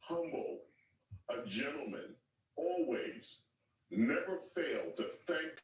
humble, a gentleman, always, never failed to thank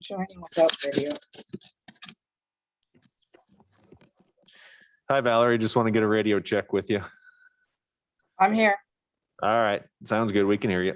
Joining without video. Hi, Valerie. Just want to get a radio check with you. I'm here. All right. Sounds good. We can hear you.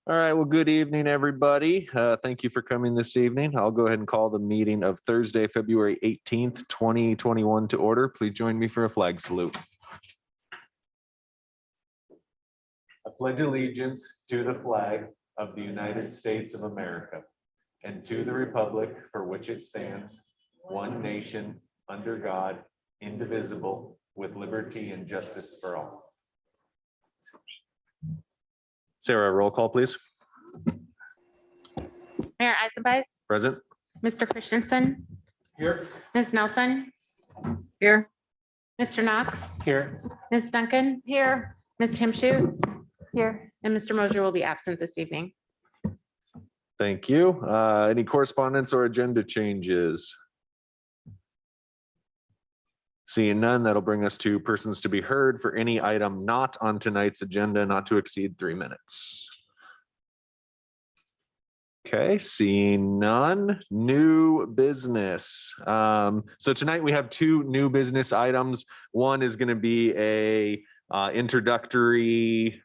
All right, well, good evening, everybody. Thank you for coming this evening. I'll go ahead and call the meeting of Thursday, February 18th, 2021 to order. Please join me for a flag salute. I pledge allegiance to the flag of the United States of America and to the republic for which it stands, one nation, under God, indivisible, with liberty and justice for all. Sarah, roll call, please. Mayor Eisenbeis, Present. Mr. Christensen, Here. Ms. Nelson, Here. Mr. Knox, Here. Ms. Duncan. Here. Ms. Timshoot. Here. And Mr. Mosier will be absent this evening. Thank you. Any correspondence or agenda changes? Seeing none, that'll bring us to persons to be heard for any item not on tonight's agenda, not to exceed 3 minutes. Okay, seeing none, new business. So tonight we have 2 new business items. One is going to be a introductory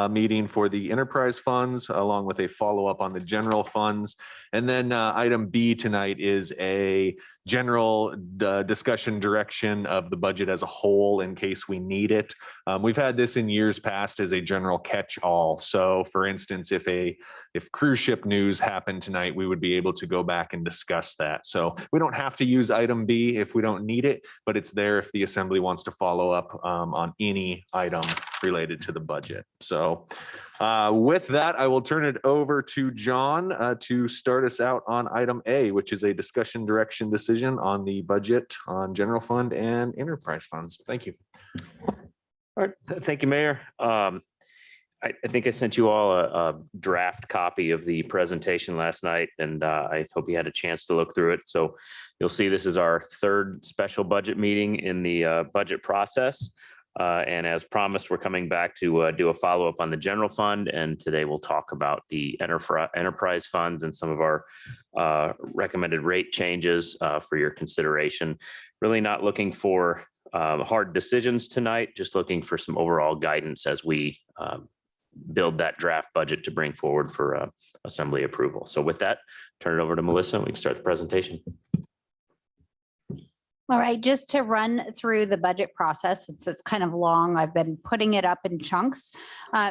meeting for the enterprise funds, along with a follow-up on the general funds. And then item B tonight is a general discussion direction of the budget as a whole in case we need it. We've had this in years past as a general catch-all. So for instance, if cruise ship news happened tonight, we would be able to go back and discuss that. So we don't have to use item B if we don't need it, but it's there if the assembly wants to follow up on any item related to the budget. So with that, I will turn it over to John to start us out on item A, which is a discussion direction decision on the budget on general fund and enterprise funds. Thank you. All right, thank you, Mayor. I think I sent you all a draft copy of the presentation last night, and I hope you had a chance to look through it. So you'll see this is our 3rd special budget meeting in the budget process. And as promised, we're coming back to do a follow-up on the general fund. And today we'll talk about the enterprise funds and some of our recommended rate changes for your consideration. Really not looking for hard decisions tonight, just looking for some overall guidance as we build that draft budget to bring forward for assembly approval. So with that, turn it over to Melissa and we can start the presentation. All right, just to run through the budget process, since it's kind of long, I've been putting it up in chunks.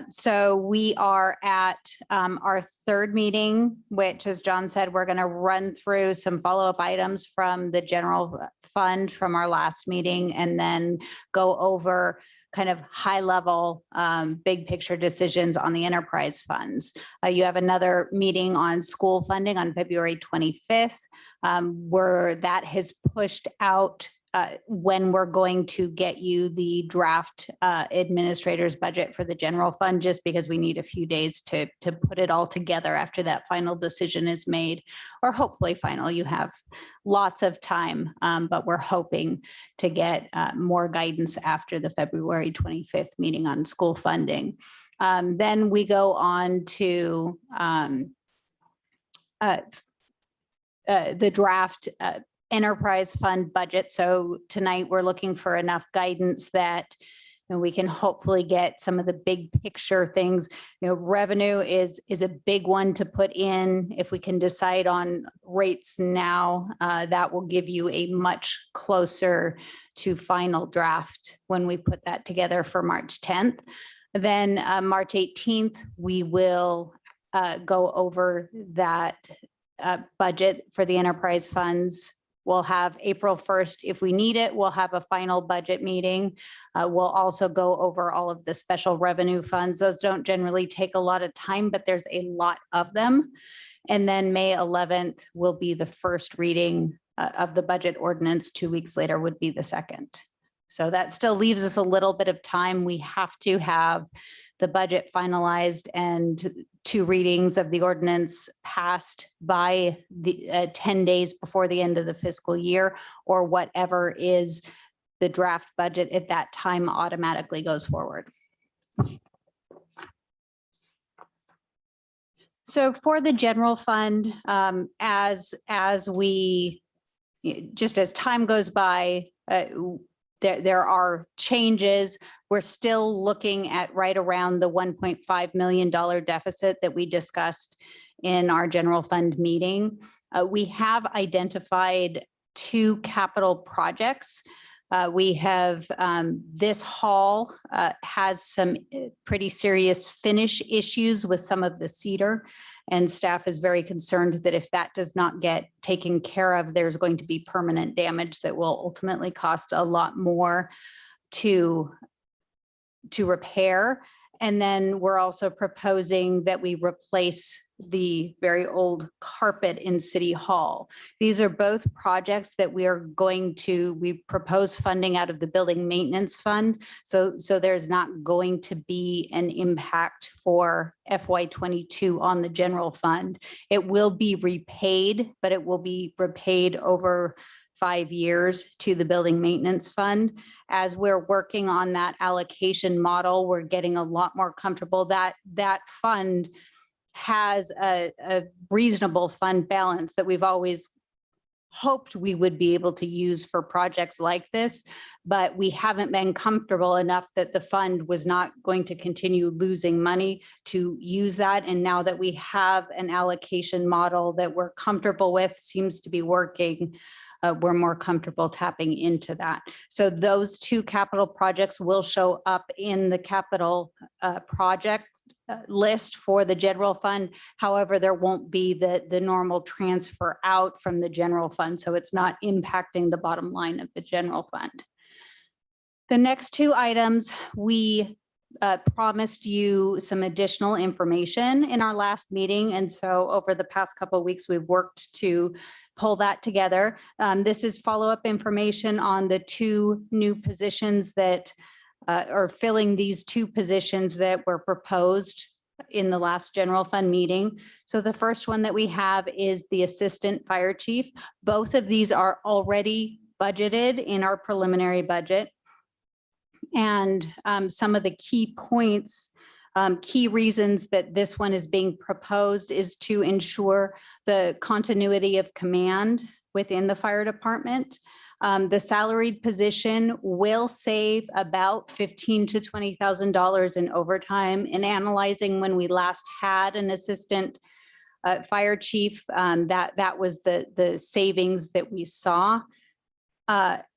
So we are at our 3rd meeting, which, as John said, we're going to run through some follow-up items from the general fund from our last meeting, and then go over kind of high level, big picture decisions on the enterprise funds. You have another meeting on school funding on February 25th, where that has pushed out when we're going to get you the draft administrator's budget for the general fund, just because we need a few days to put it all together after that final decision is made, or hopefully final. You have lots of time, but we're hoping to get more guidance after the February 25th meeting on school funding. Then we go on to the draft enterprise fund budget. So tonight we're looking for enough guidance that we can hopefully get some of the big picture things. Revenue is a big one to put in. If we can decide on rates now, that will give you a much closer to final draft when we put that together for March 10th. Then March 18th, we will go over that budget for the enterprise funds. We'll have April 1st, if we need it, we'll have a final budget meeting. We'll also go over all of the special revenue funds. Those don't generally take a lot of time, but there's a lot of them. And then May 11th will be the first reading of the budget ordinance. 2 weeks later would be the second. So that still leaves us a little bit of time. We have to have the budget finalized and 2 readings of the ordinance passed by the 10 days before the end of the fiscal year, or whatever is the draft budget at that time automatically goes forward. So for the general fund, as we, just as time goes by, there are changes. We're still looking at right around the $1.5 million deficit that we discussed in our general fund meeting. We have identified 2 capital projects. We have, this hall has some pretty serious finish issues with some of the cedar. And staff is very concerned that if that does not get taken care of, there's going to be permanent damage that will ultimately cost a lot more to repair. And then we're also proposing that we replace the very old carpet in City Hall. These are both projects that we propose funding out of the building maintenance fund. So there's not going to be an impact for FY22 on the general fund. It will be repaid, but it will be repaid over 5 years to the building maintenance fund. As we're working on that allocation model, we're getting a lot more comfortable that that fund has a reasonable fund balance that we've always hoped we would be able to use for projects like this, but we haven't been comfortable enough that the fund was not going to continue losing money to use that. And now that we have an allocation model that we're comfortable with, seems to be working, we're more comfortable tapping into that. So those 2 capital projects will show up in the capital project list for the general fund. However, there won't be the normal transfer out from the general fund, so it's not impacting the bottom line of the general fund. The next 2 items, we promised you some additional information in our last meeting. And so over the past couple of weeks, we've worked to pull that together. This is follow-up information on the 2 new positions that are filling these 2 positions that were proposed in the last general fund meeting. So the first one that we have is the assistant fire chief. Both of these are already budgeted in our preliminary budget. And some of the key points, key reasons that this one is being proposed is to ensure the continuity of command within the fire department. The salaried position will save about $15,000 to $20,000 in overtime. In analyzing when we last had an assistant fire chief, that was the savings that we saw.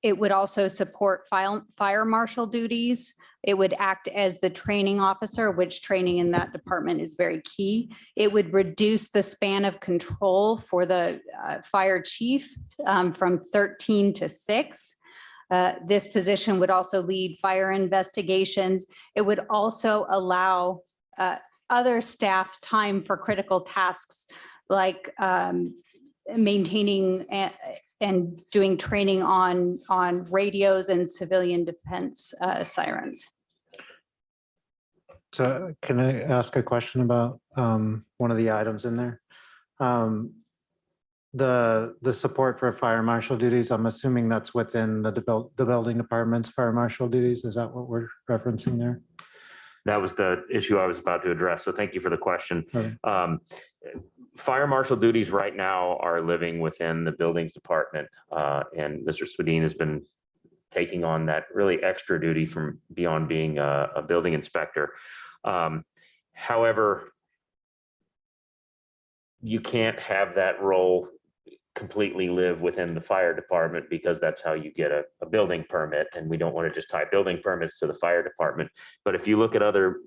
It would also support fire marshal duties. It would act as the training officer, which training in that department is very key. It would reduce the span of control for the fire chief from 13 to 6. This position would also lead fire investigations. It would also allow other staff time for critical tasks like maintaining and doing training on radios and civilian defense sirens. So can I ask a question about one of the items in there? The support for fire marshal duties, I'm assuming that's within the building department's fire marshal duties. Is that what we're referencing there? That was the issue I was about to address. So thank you for the question. Okay. Fire marshal duties right now are living within the buildings department. And Mr. Swadin has been taking on that really extra duty from beyond being a building inspector. However, you can't have that role completely live within the fire department because that's how you get a building permit, and we don't want to just tie building permits to the fire department. But if you look at other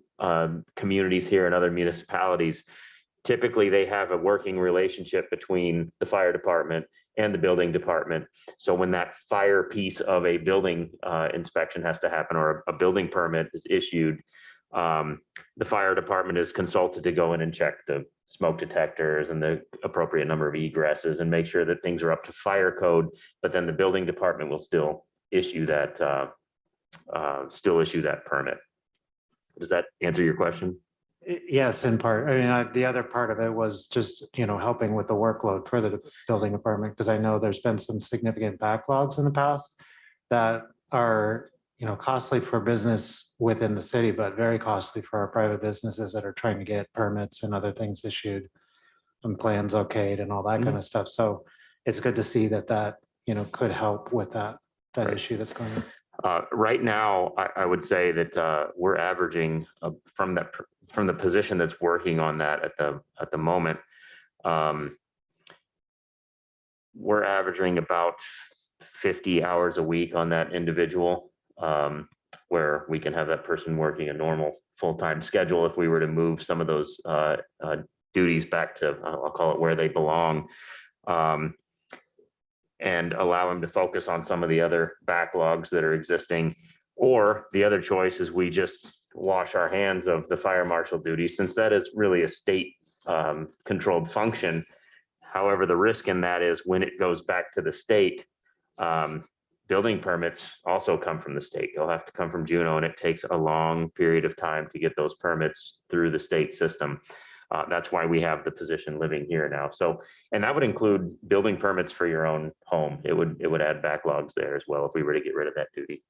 communities here and other municipalities, typically they have a working relationship between the fire department and the building department. So when that fire piece of a building inspection has to happen or a building permit is issued, the fire department is consulted to go in and check the smoke detectors and the appropriate number of egresses and make sure that things are up to fire code. But then the building department will still issue that permit. Does that answer your question? Yes, in part. I mean, the other part of it was just, helping with the workload for the building department, because I know there's been some significant backlogs in the past that are, costly for business within the city, but very costly for our private businesses that are trying to get permits and other things issued and plans okayed and all that kind of stuff. So it's good to see that, could help with that Right. issue that's going on. Right now, I would say that we're averaging from the position that's working on that at the moment. We're averaging about 50 hours a week on that individual, where we can have that person working a normal full-time schedule if we were to move some of those duties back to, I'll call it where they belong, and allow them to focus on some of the other backlogs that are existing. Or the other choice is we just wash our hands of the fire marshal duties, since that is really a state controlled function. However, the risk in that is when it goes back to the state, building permits also come from the state. They'll have to come from Juneau, and it takes a long period of time to get those permits through the state system. That's why we have the position living here now. So, and that would include building permits for your own home. It would add backlogs there as well if we were to get rid of that duty.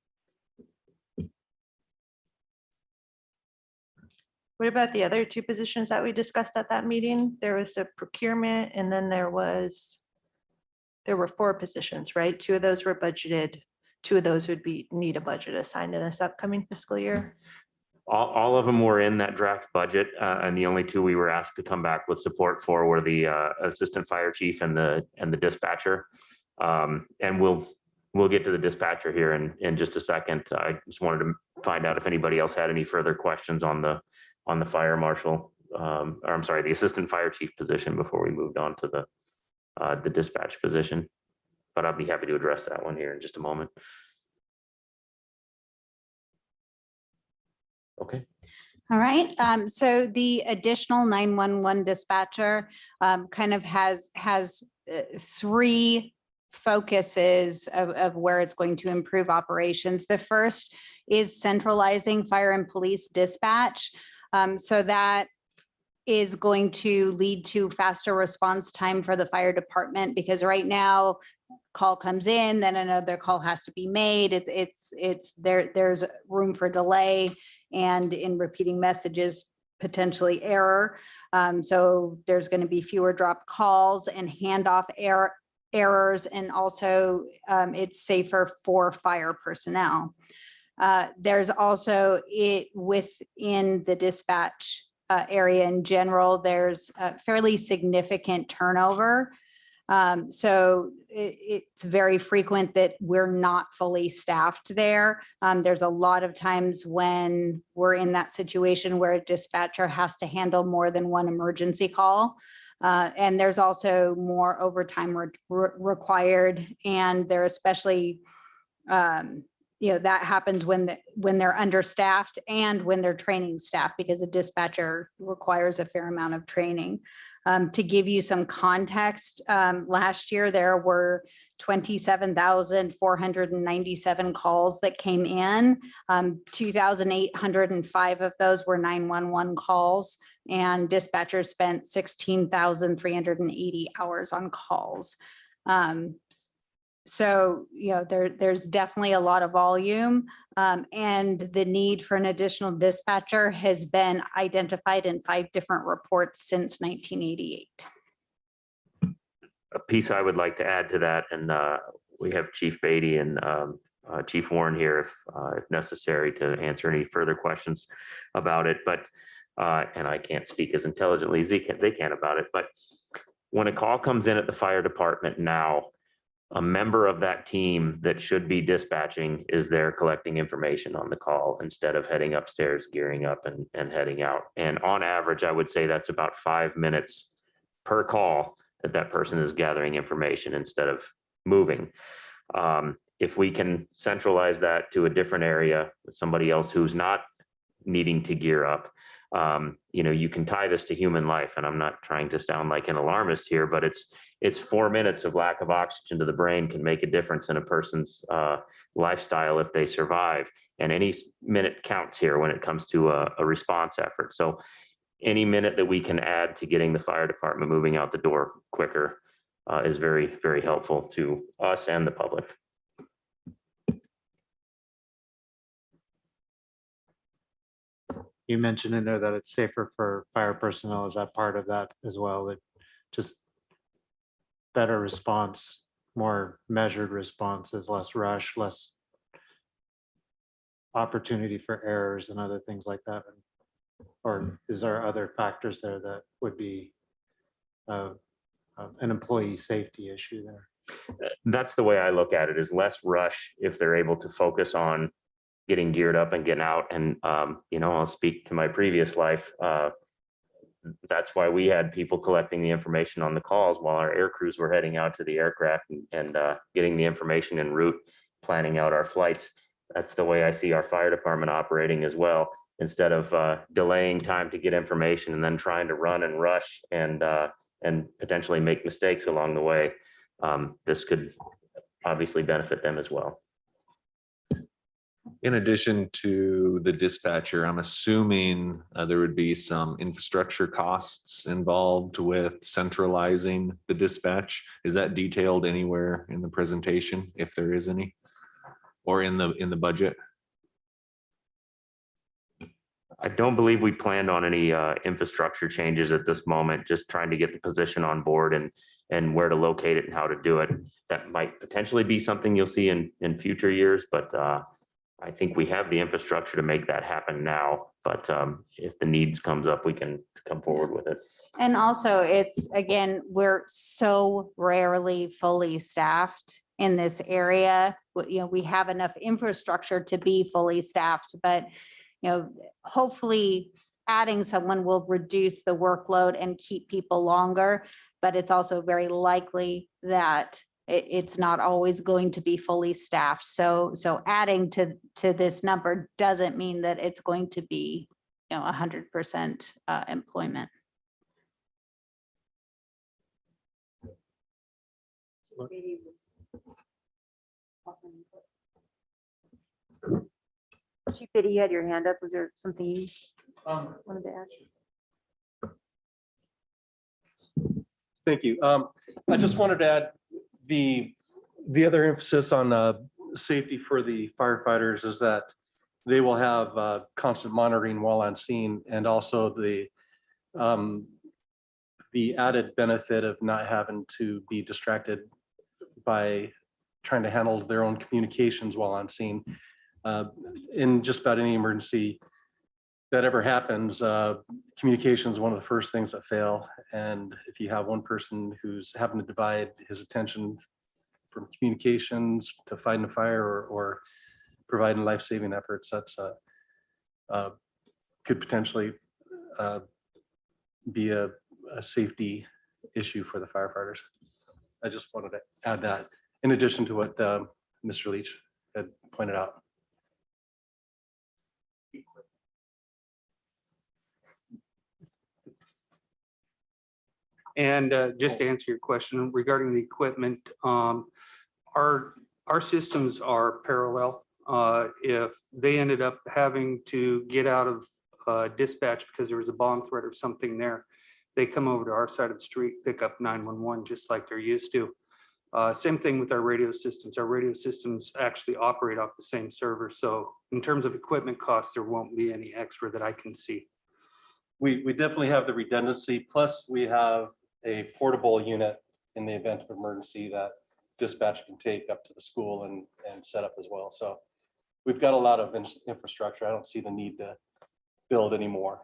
What about the other two positions that we discussed at that meeting? There was the procurement, and then there were 4 positions, right? 2 of those were budgeted. 2 of those would need a budget assigned in this upcoming fiscal year. All of them were in that draft budget, and the only 2 we were asked to come back with support for were the assistant fire chief and the dispatcher. And we'll get to the dispatcher here in just a second. I just wanted to find out if anybody else had any further questions on the fire marshal, or I'm sorry, the assistant fire chief position before we moved on to the dispatch position. But I'll be happy to address that one here in just a moment. Okay. All right, so the additional 911 dispatcher kind of has 3 focuses of where it's going to improve operations. The first is centralizing fire and police dispatch. So that is going to lead to faster response time for the fire department, because right now call comes in, then another call has to be made. There's room for delay, and in repeating messages, potentially error. So there's going to be fewer dropped calls and handoff errors, and also it's safer for fire personnel. There's also within the dispatch area in general, there's a fairly significant turnover. So it's very frequent that we're not fully staffed there. There's a lot of times when we're in that situation where a dispatcher has to handle more than one emergency call. And there's also more overtime required, and they're especially, that happens when they're understaffed and when they're training staff, because a dispatcher requires a fair amount of training. To give you some context, last year there were 27,497 calls that came in. 2,805 of those were 911 calls, and dispatchers spent 16,380 hours on calls. So, there's definitely a lot of volume, and the need for an additional dispatcher has been identified in 5 different reports since 1988. A piece I would like to add to that, and we have Chief Beatty and Chief Warren here if necessary to answer any further questions about it. But and I can't speak as intelligently as they can about it. But when a call comes in at the fire department now, a member of that team that should be dispatching is there collecting information on the call instead of heading upstairs, gearing up and heading out. And on average, I would say that's about 5 minutes per call that person is gathering information instead of moving. If we can centralize that to a different area with somebody else who's not needing to gear up, you can tie this to human life, and I'm not trying to sound like an alarmist here, but it's 4 minutes of lack of oxygen to the brain can make a difference in a person's lifestyle if they survive. And any minute counts here when it comes to a response effort. So any minute that we can add to getting the fire department moving out the door quicker is very, very helpful to us and the public. You mentioned in there that it's safer for fire personnel. Is that part of that as well? That just better response, more measured responses, less rush, less opportunity for errors and other things like that? Or is there other factors there that would be an employee safety issue there? That's the way I look at it, is less rush if they're able to focus on getting geared up and getting out. And, I'll speak to my previous life. That's why we had people collecting the information on the calls while our air crews were heading out to the aircraft and getting the information en route, planning out our flights. That's the way I see our fire department operating as well. Instead of delaying time to get information and then trying to run and rush and potentially make mistakes along the way. This could obviously benefit them as well. In addition to the dispatcher, I'm assuming there would be some infrastructure costs involved with centralizing the dispatch. Is that detailed anywhere in the presentation, if there is any, or in the budget? I don't believe we planned on any infrastructure changes at this moment, just trying to get the position on board and where to locate it and how to do it. That might potentially be something you'll see in future years, but I think we have the infrastructure to make that happen now. But if the needs comes up, we can come forward with it. And also it's, again, we're so rarely fully staffed in this area. We have enough infrastructure to be fully staffed, but hopefully adding someone will reduce the workload and keep people longer, but it's also very likely that it's not always going to be fully staffed. So adding to this number doesn't mean that it's going to be 100% employment. Chief Biddy, you had your hand up. Was there something you wanted to add? Thank you. I just wanted to add the other emphasis on safety for the firefighters is that they will have constant monitoring while on scene, and also the added benefit of not having to be distracted by trying to handle their own communications while on scene. In just about any emergency that ever happens, communication is one of the first things that fail. And if you have one person who's having to divide his attention from communications to fighting a fire or providing life-saving efforts, that's could potentially be a safety issue for the firefighters. I just wanted to add that in addition to what Mr. Leach had pointed out. And just to answer your question regarding the equipment, our systems are parallel. If they ended up having to get out of dispatch because there was a bomb threat or something there, they come over to our side of the street, pick up 911 just like they're used to. Same thing with our radio systems. Our radio systems actually operate off the same server. So in terms of equipment costs, there won't be any extra that I can see. We definitely have the redundancy, plus we have a portable unit in the event of emergency that dispatch can take up to the school and set up as well. So we've got a lot of infrastructure. I don't see the need to build any more.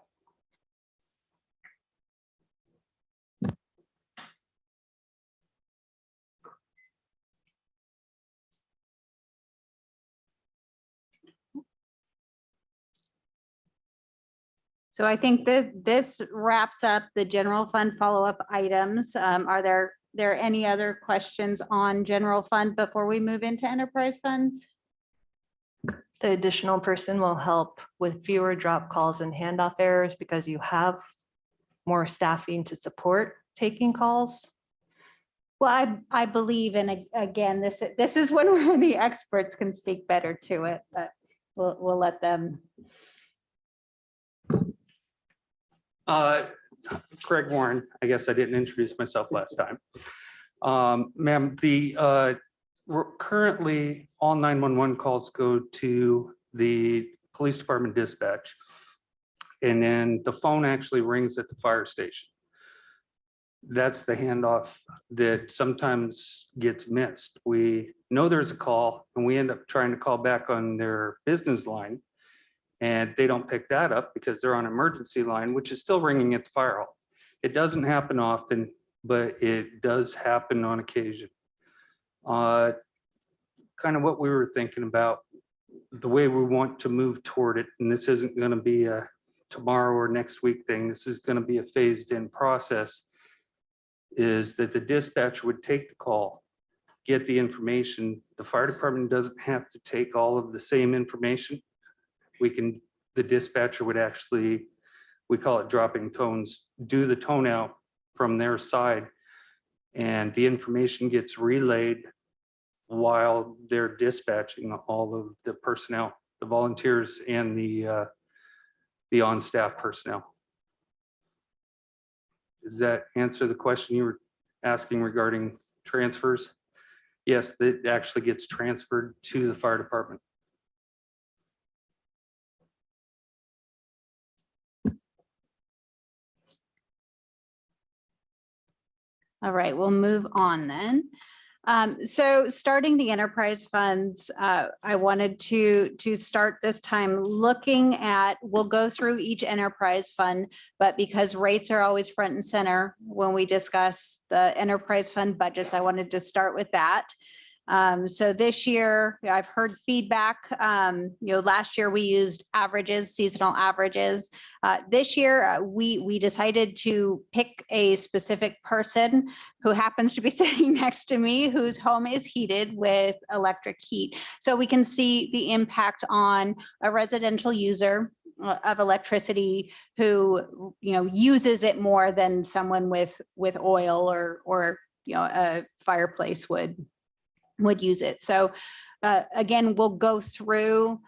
So I think that this wraps up the general fund follow-up items. Are there any other questions on general fund before we move into enterprise funds? The additional person will help with fewer drop calls and handoff errors because you have more staffing to support taking calls. Well, I believe, and again, this is when we're the experts can speak better to it, but we'll let them. Craig Warren, I guess I didn't introduce myself last time. Ma'am, currently all 911 calls go to the police department dispatch, and then the phone actually rings at the fire station. that's the handoff that sometimes gets missed. We know there's a call and we end up trying to call back on their business line. And they don't pick that up because they're on emergency line, which is still ringing at the fire hall. It doesn't happen often, but it does happen on occasion. Kind of what we were thinking about, the way we want to move toward it, and this isn't going to be a tomorrow or next week thing, this is going to be a phased in process, is that the dispatcher would take the call, get the information. The fire department doesn't have to take all of the same information. The dispatcher would actually, we call it dropping tones, do the tone out from their side, and the information gets relayed while they're dispatching all of the personnel, the volunteers and the on-staff personnel. Does that answer the question you were asking regarding transfers? Yes, that actually gets transferred to the fire department. All right, we'll move on then. So starting the enterprise funds, I wanted to start this time looking at, we'll go through each enterprise fund, but because rates are always front and center when we discuss the enterprise fund budgets, I wanted to start with that. So this year, I've heard feedback, last year we used averages, seasonal averages. This year, we decided to pick a specific person who happens to be sitting next to me, whose home is heated with electric heat. So we can see the impact on a residential user of electricity who, uses it more than someone with oil or a fireplace would use it. So again, we'll go through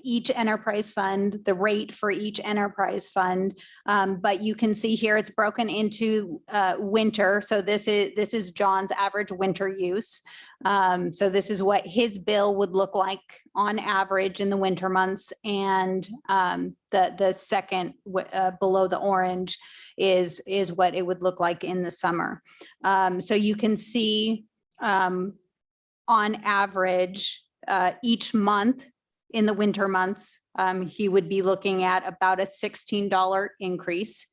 each enterprise fund, the rate for each enterprise fund. But you can see here it's broken into winter. So this is John's average winter use. So this is what his bill would look like on average in the winter months. And the second below the orange is what it would look like in the summer. So you can see on average, each month in the winter months, he would be looking at about a $16 increase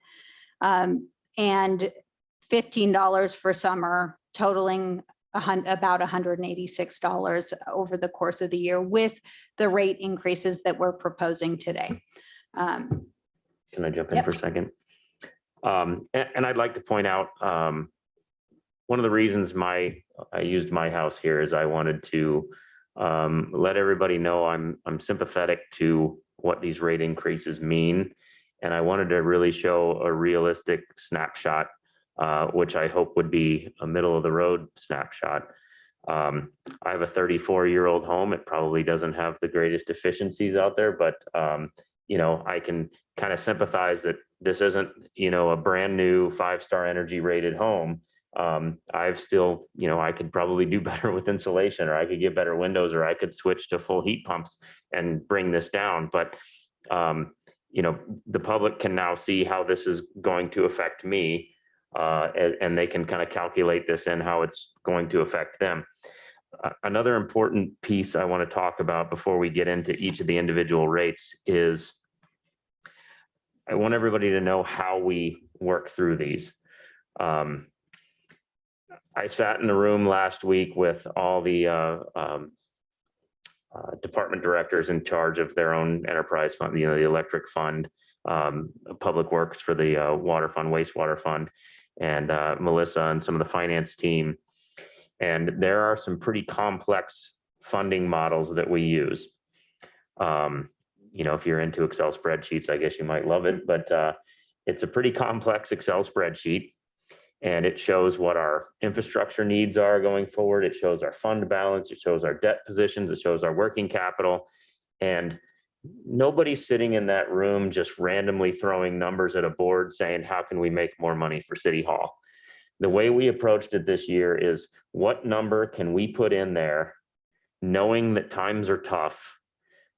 and $15 for summer, totaling about $186 over the course of the year with the rate increases that we're proposing today. Can I jump in Yep. for a second? And I'd like to point out, one of the reasons I used my house here is I wanted to let everybody know I'm sympathetic to what these rate increases mean. And I wanted to really show a realistic snapshot, which I hope would be a middle of the road snapshot. I have a 34-year-old home. It probably doesn't have the greatest efficiencies out there, but I can kind of sympathize that this isn't, a brand new 5-star energy rated home. I've still, I could probably do better with insulation, or I could get better windows, or I could switch to full heat pumps and bring this down. But, the public can now see how this is going to affect me, and they can kind of calculate this and how it's going to affect them. Another important piece I want to talk about before we get into each of the individual rates is I want everybody to know how we work through these. I sat in the room last week with all the department directors in charge of their own enterprise fund, the electric fund, public works for the water fund, wastewater fund, and Melissa and some of the finance team. And there are some pretty complex funding models that we use. If you're into Excel spreadsheets, I guess you might love it, but it's a pretty complex Excel spreadsheet. And it shows what our infrastructure needs are going forward. It shows our fund balance. It shows our debt positions. It shows our working capital. And nobody's sitting in that room just randomly throwing numbers at a board saying, how can we make more money for City Hall? The way we approached it this year is, what number can we put in there knowing that times are tough,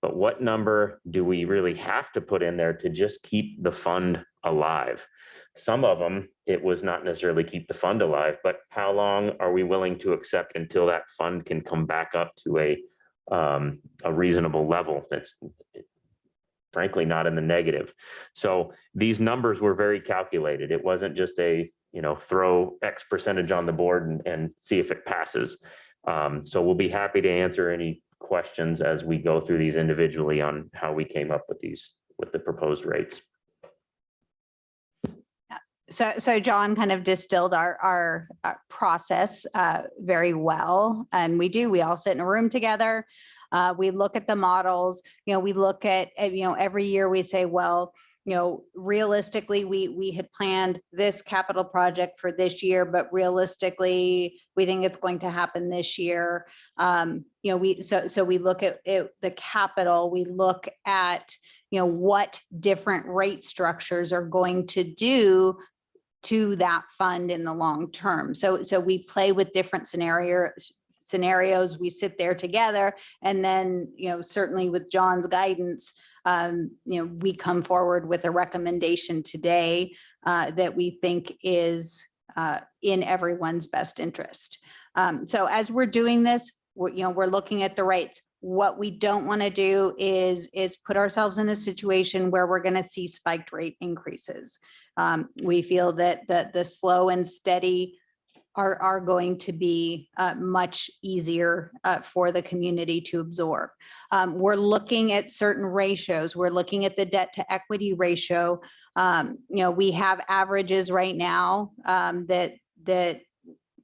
but what number do we really have to put in there to just keep the fund alive? Some of them, it was not necessarily keep the fund alive, but how long are we willing to accept until that fund can come back up to a reasonable level that's frankly not in the negative. So these numbers were very calculated. It wasn't just a, throw X percentage on the board and see if it passes. So we'll be happy to answer any questions as we go through these individually on how we came up with the proposed rates. So John kind of distilled our process very well. And we all sit in a room together. We look at the models, we look at, every year we say, well, realistically, we had planned this capital project for this year, but realistically, we think it's going to happen this year. So we look at the capital, we look at, what different rate structures are going to do to that fund in the long term. So we play with different scenarios, we sit there together, and then, certainly with John's guidance, we come forward with a recommendation today that we think is in everyone's best interest. So as we're doing this, we're looking at the rates. What we don't want to do is put ourselves in a situation where we're going to see spiked rate increases. We feel that the slow and steady are going to be much easier for the community to absorb. We're looking at certain ratios. We're looking at the debt to equity ratio. We have averages right now that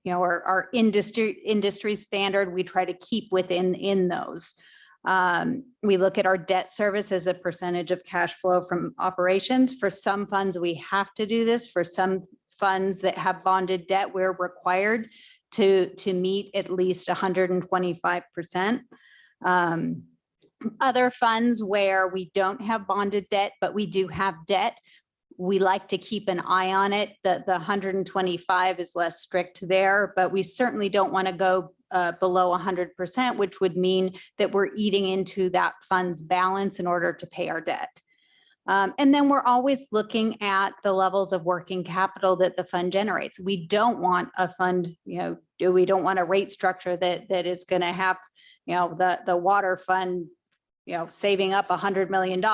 are industry standard. We try to keep within those. We look at our debt service as a percentage of cash flow from operations. For some funds, we have to do this. For some funds that have bonded debt, we're required to meet at least 125%. Other funds where we don't have bonded debt, but we do have debt, we like to keep an eye on it. The 125 is less strict there, but we certainly don't want to go below 100%, which would mean that we're eating into that fund's balance in order to pay our debt. And then we're always looking at the levels of working capital that the fund generates. We don't want a fund, we don't want a rate structure that is going to have, the water fund, saving up $100 million.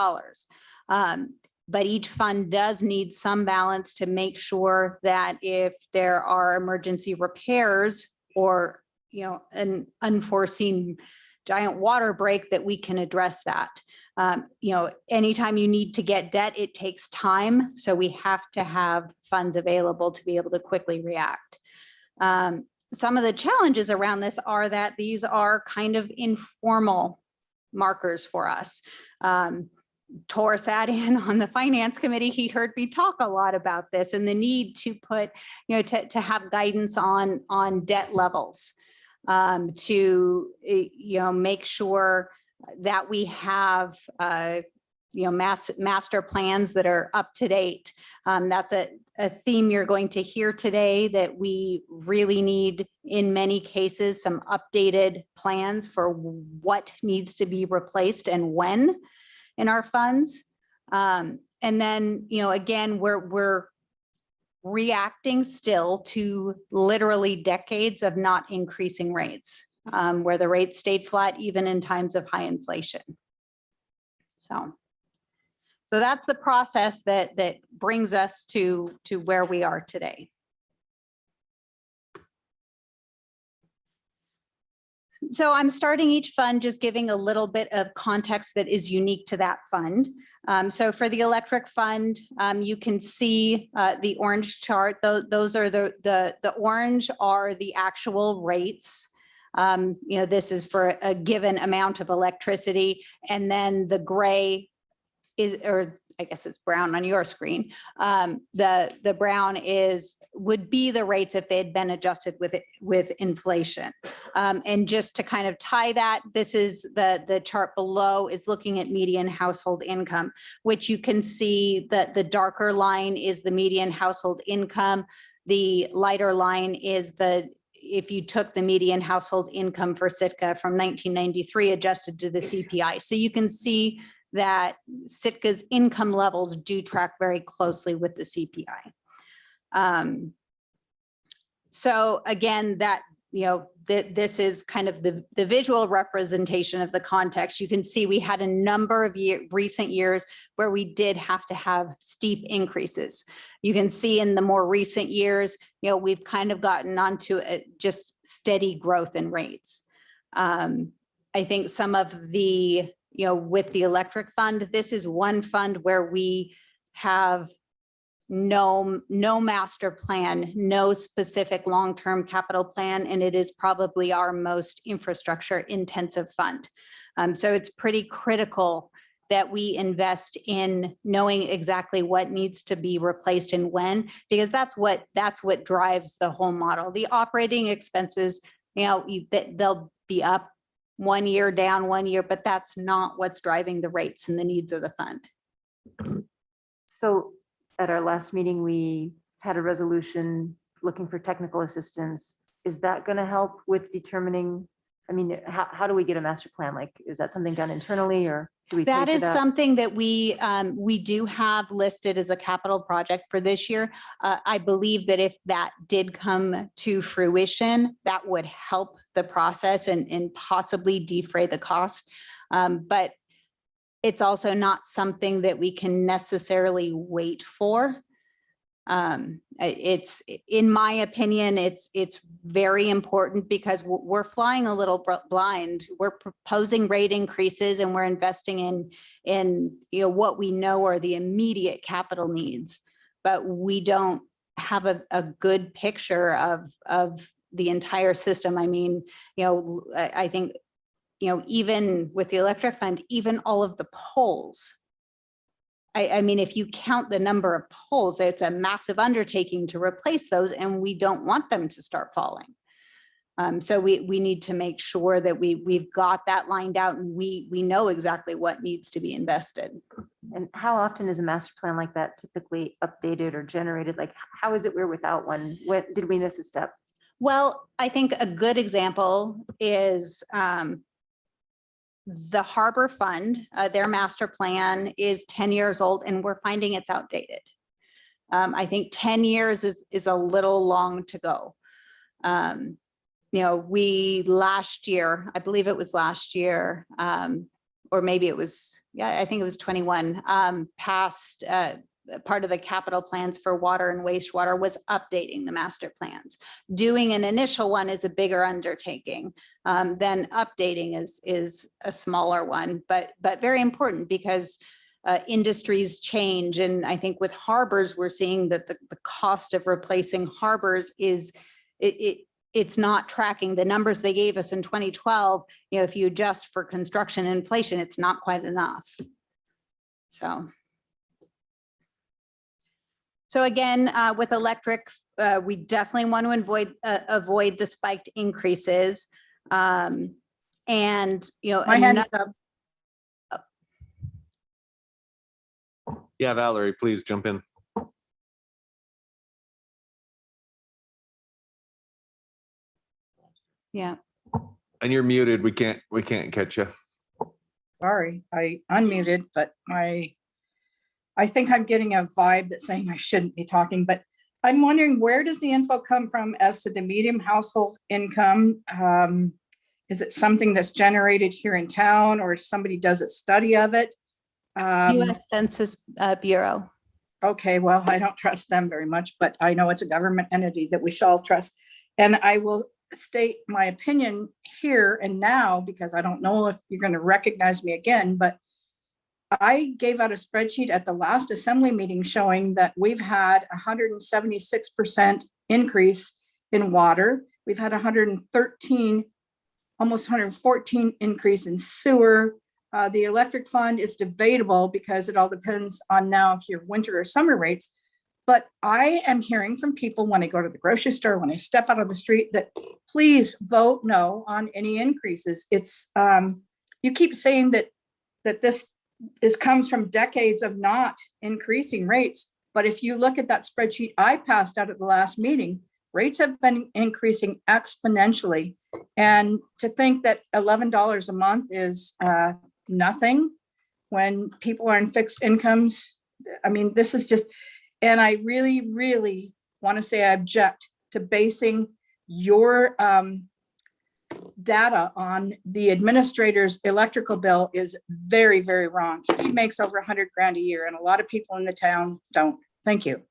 But each fund does need some balance to make sure that if there are emergency repairs or, an unforeseen giant water break, that we can address that. Anytime you need to get debt, it takes time. So we have to have funds available to be able to quickly react. Some of the challenges around this are that these are kind of informal markers for us. Tor sat in on the finance committee. He heard me talk a lot about this and the need to put, to have guidance on debt levels, to, make sure that we have, master plans that are up to date. That's a theme you're going to hear today, that we really need, in many cases, some updated plans for what needs to be replaced and when in our funds. And then, again, we're reacting still to literally decades of not increasing rates, where the rates stayed flat even in times of high inflation. So that's the process that brings us to where we are today. So I'm starting each fund just giving a little bit of context that is unique to that fund. So for the electric fund, you can see the orange chart. Those are the orange are the actual rates. This is for a given amount of electricity, and then the gray is, or I guess it's brown on your screen. The brown would be the rates if they had been adjusted with inflation. And just to kind of tie that, this is the chart below is looking at median household income, which you can see that the darker line is the median household income. The lighter line is if you took the median household income for Sitka from 1993 adjusted to the CPI. So you can see that Sitka's income levels do track very closely with the CPI. So again, that, this is kind of the visual representation of the context. You can see we had a number of recent years where we did have to have steep increases. You can see in the more recent years, we've kind of gotten onto just steady growth in rates. I think some of the, with the electric fund, this is one fund where we have no master plan, no specific long-term capital plan, and it is probably our most infrastructure intensive fund. So it's pretty critical that we invest in knowing exactly what needs to be replaced and when, because that's what drives the whole model. The operating expenses, they'll be up 1 year, down 1 year, but that's not what's driving the rates and the needs of the fund. So at our last meeting, we had a resolution looking for technical assistance. Is that going to help with determining, I mean, how do we get a master plan? Like, is that something done internally or do we? That pay for is something that we do have listed as a capital project for this year. I believe that if that did come to fruition, that would help the process and possibly defray the cost. But it's also not something that we can necessarily wait for. It's, in my opinion, it's very important because we're flying a little blind. We're proposing rate increases and we're investing in what we know are the immediate capital needs, but we don't have a good picture of the entire system. I mean, I think, even with the electric fund, even all of the poles. I mean, if you count the number of poles, it's a massive undertaking to replace those, and we don't want them to start falling. So we need to make sure that we've got that lined out and we know exactly what needs to be invested. And how often is a master plan like that typically updated or generated? Like, how is it we're without one? When did we miss a step? Well, I think a good example is the Harbor Fund. Their master plan is 10 years old and we're finding it's outdated. I think 10 years is a little long to go. We last year, I believe it was last year, or maybe it was, I think it was 21, passed part of the capital plans for water and wastewater was updating the master plans. Doing an initial one is a bigger undertaking. Then updating is a smaller one, but very important because industries change. And I think with harbors, we're seeing that the cost of replacing harbors is, it's not tracking the numbers they gave us in 2012. If you adjust for construction inflation, it's not quite enough. So again, with electric, we definitely want to avoid the spiked increases. And, My hand is up. Yeah, Valerie, please jump in. Yeah. And you're muted. We can't catch you. Sorry, I unmuted, but I think I'm getting a vibe that's saying I shouldn't be talking, but I'm wondering, where does the info come from as to the medium household income? Is it something that's generated here in town or somebody does a study of it? US Census Bureau. Okay, well, I don't trust them very much, but I know it's a government entity that we shall all trust. And I will state my opinion here and now, because I don't know if you're going to recognize me again, but I gave out a spreadsheet at the last assembly meeting showing that we've had 176% increase in water. We've had 113, almost 114 increase in sewer. The electric fund is debatable because it all depends on now if you're winter or summer rates. But I am hearing from people when I go to the grocery store, when I step out of the street, that please vote no on any increases. It's you keep saying that this comes from decades of not increasing rates. But if you look at that spreadsheet I passed out at the last meeting, rates have been increasing exponentially. And to think that $11 a month is nothing when people are in fixed incomes, I mean, this is just, and I really, really want to say I object to basing your data on the administrator's electrical bill is very, very wrong. He makes over 100 grand a year and a lot of people in the town don't. Thank you.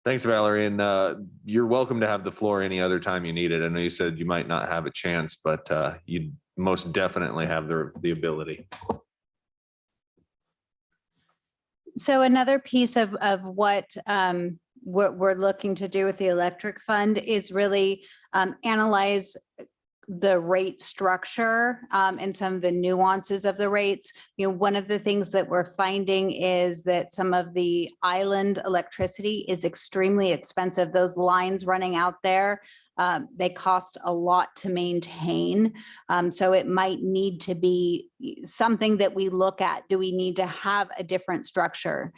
Thanks, Valerie. And you're welcome to have the floor any other time you need it. I know you said you might not have a chance, but you most definitely have the ability. So another piece of what we're looking to do with the electric fund is really analyze the rate structure and some of the nuances of the rates. You know, one of the things that we're finding is that some of the island electricity is extremely expensive. Those lines running out there, they cost a lot to maintain. So it might need to be something that we look at. Do we need to have a different structure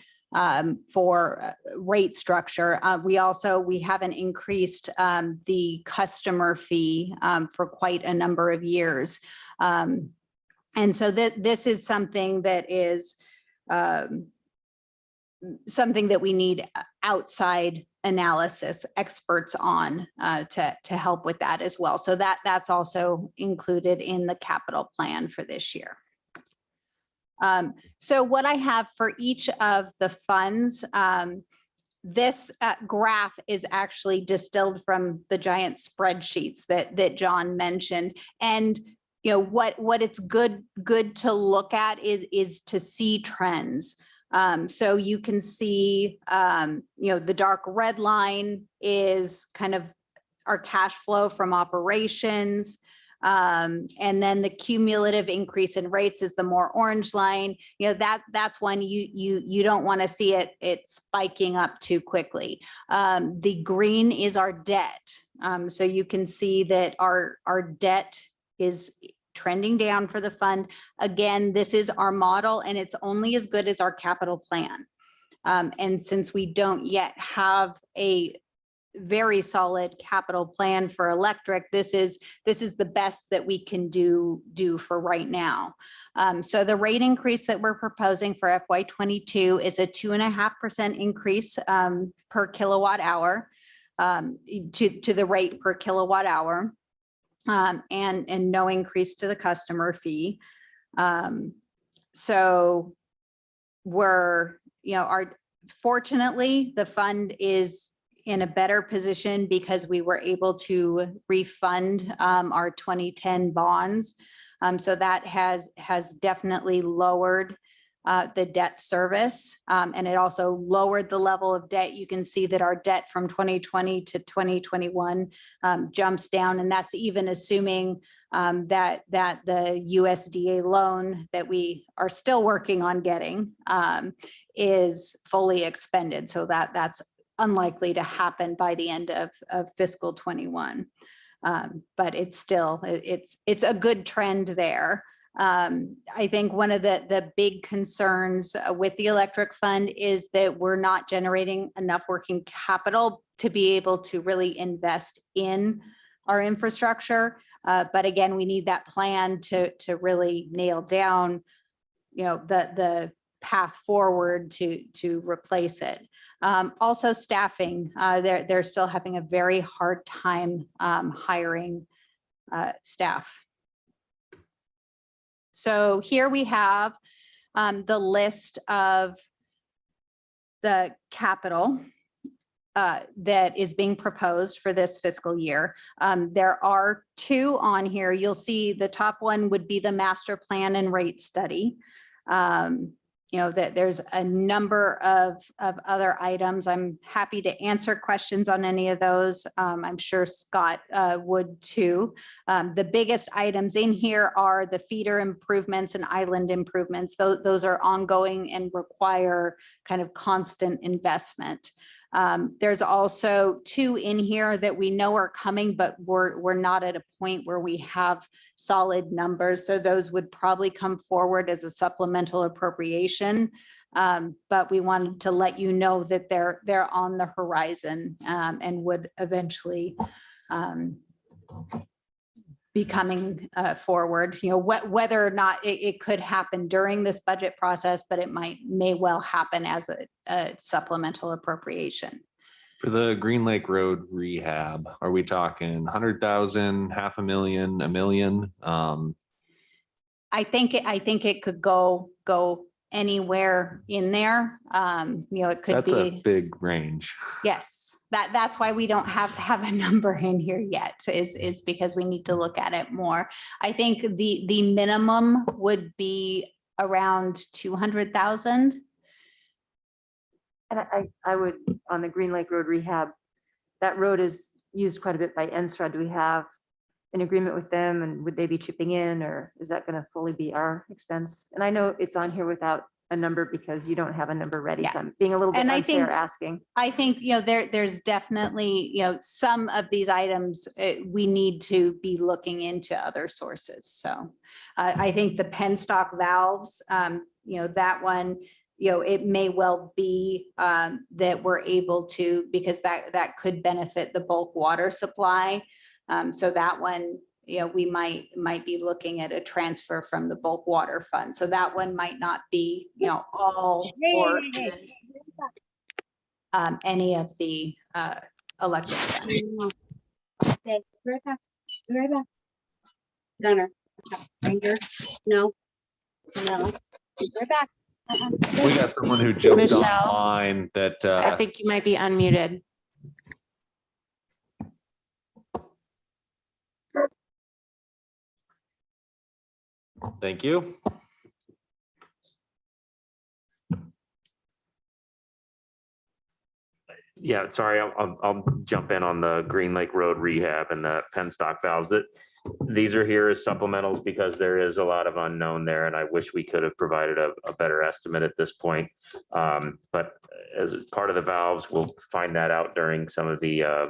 for rate structure? We haven't increased the customer fee for quite a number of years. And so this is something that is something that we need outside analysis experts on to help with that as well. So that's also included in the capital plan for this year. So what I have for each of the funds, this graph is actually distilled from the giant spreadsheets that John mentioned. And you know what it's good to look at is to see trends. So you can see, you know, the dark red line is kind of our cash flow from operations. And then the cumulative increase in rates is the more orange line. You know, that's when you don't want to see it spiking up too quickly. The green is our debt. So you can see that our debt is trending down for the fund. Again, this is our model and it's only as good as our capital plan. And since we don't yet have a very solid capital plan for electric, this is the best that we can do for right now. So the rate increase that we're proposing for FY22 is a 2.5% increase per kilowatt hour to the rate per kilowatt hour. And no increase to the customer fee. So we're, you know, fortunately, the fund is in a better position because we were able to refund our 2010 bonds. So that has definitely lowered the debt service, and it also lowered the level of debt. You can see that our debt from 2020 to 2021 jumps down, and that's even assuming that the USDA loan that we are still working on getting is fully expended. So that's unlikely to happen by the end of fiscal 21. But it's still, it's a good trend there. I think one of the big concerns with the electric fund is that we're not generating enough working capital to be able to really invest in our infrastructure. But again, we need that plan to really nail down, you know, the path forward to replace it. Also staffing, they're still having a very hard time hiring staff. So here we have the list of the capital that is being proposed for this fiscal year. There are two on here. You'll see the top one would be the master plan and rate study. You know, that there's a number of other items. I'm happy to answer questions on any of those. I'm sure Scott would too. The biggest items in here are the feeder improvements and island improvements. Those are ongoing and require kind of constant investment. There's also two in here that we know are coming, but we're not at a point where we have solid numbers. So those would probably come forward as a supplemental appropriation. But we wanted to let you know that they're on the horizon and would eventually be coming forward, whether or not it could happen during this budget process, but it may well happen as a supplemental appropriation. For the Green Lake Road rehab, are we talking 100,000, 500,000, $1 million? I think it could go anywhere in there. It could That's a be. big range. Yes, that's why we don't have a number in here yet, is because we need to look at it more. I think the minimum would be around 200,000. And I would, on the Green Lake Road rehab, that road is used quite a bit by NSRA. Do we have an agreement with them, and would they be chipping in, or is that going to fully be our expense? And I know it's on here without a number because you don't have a number ready. Yeah. So I'm being a little bit And I unfair think- asking. I think, there's definitely, some of these items, we need to be looking into other sources. So I think the penstock valves, that one, it may well be that we're able to, because that could benefit the bulk water supply. So that one, we might be looking at a transfer from the bulk water fund. So that one might not be, all or any of the electric funds. Okay, right back. Be right back. Gunner. Ranger. No. No. Be right back. We got someone who jumped Michelle? online that, I think you might be unmuted. thank you. Yeah, sorry, I'll jump in on the Green Lake Road rehab and the penstock valves. These are here as supplementals because there is a lot of unknown there, and I wish we could have provided a better estimate at this point. But as part of the valves, we'll find that out during some of the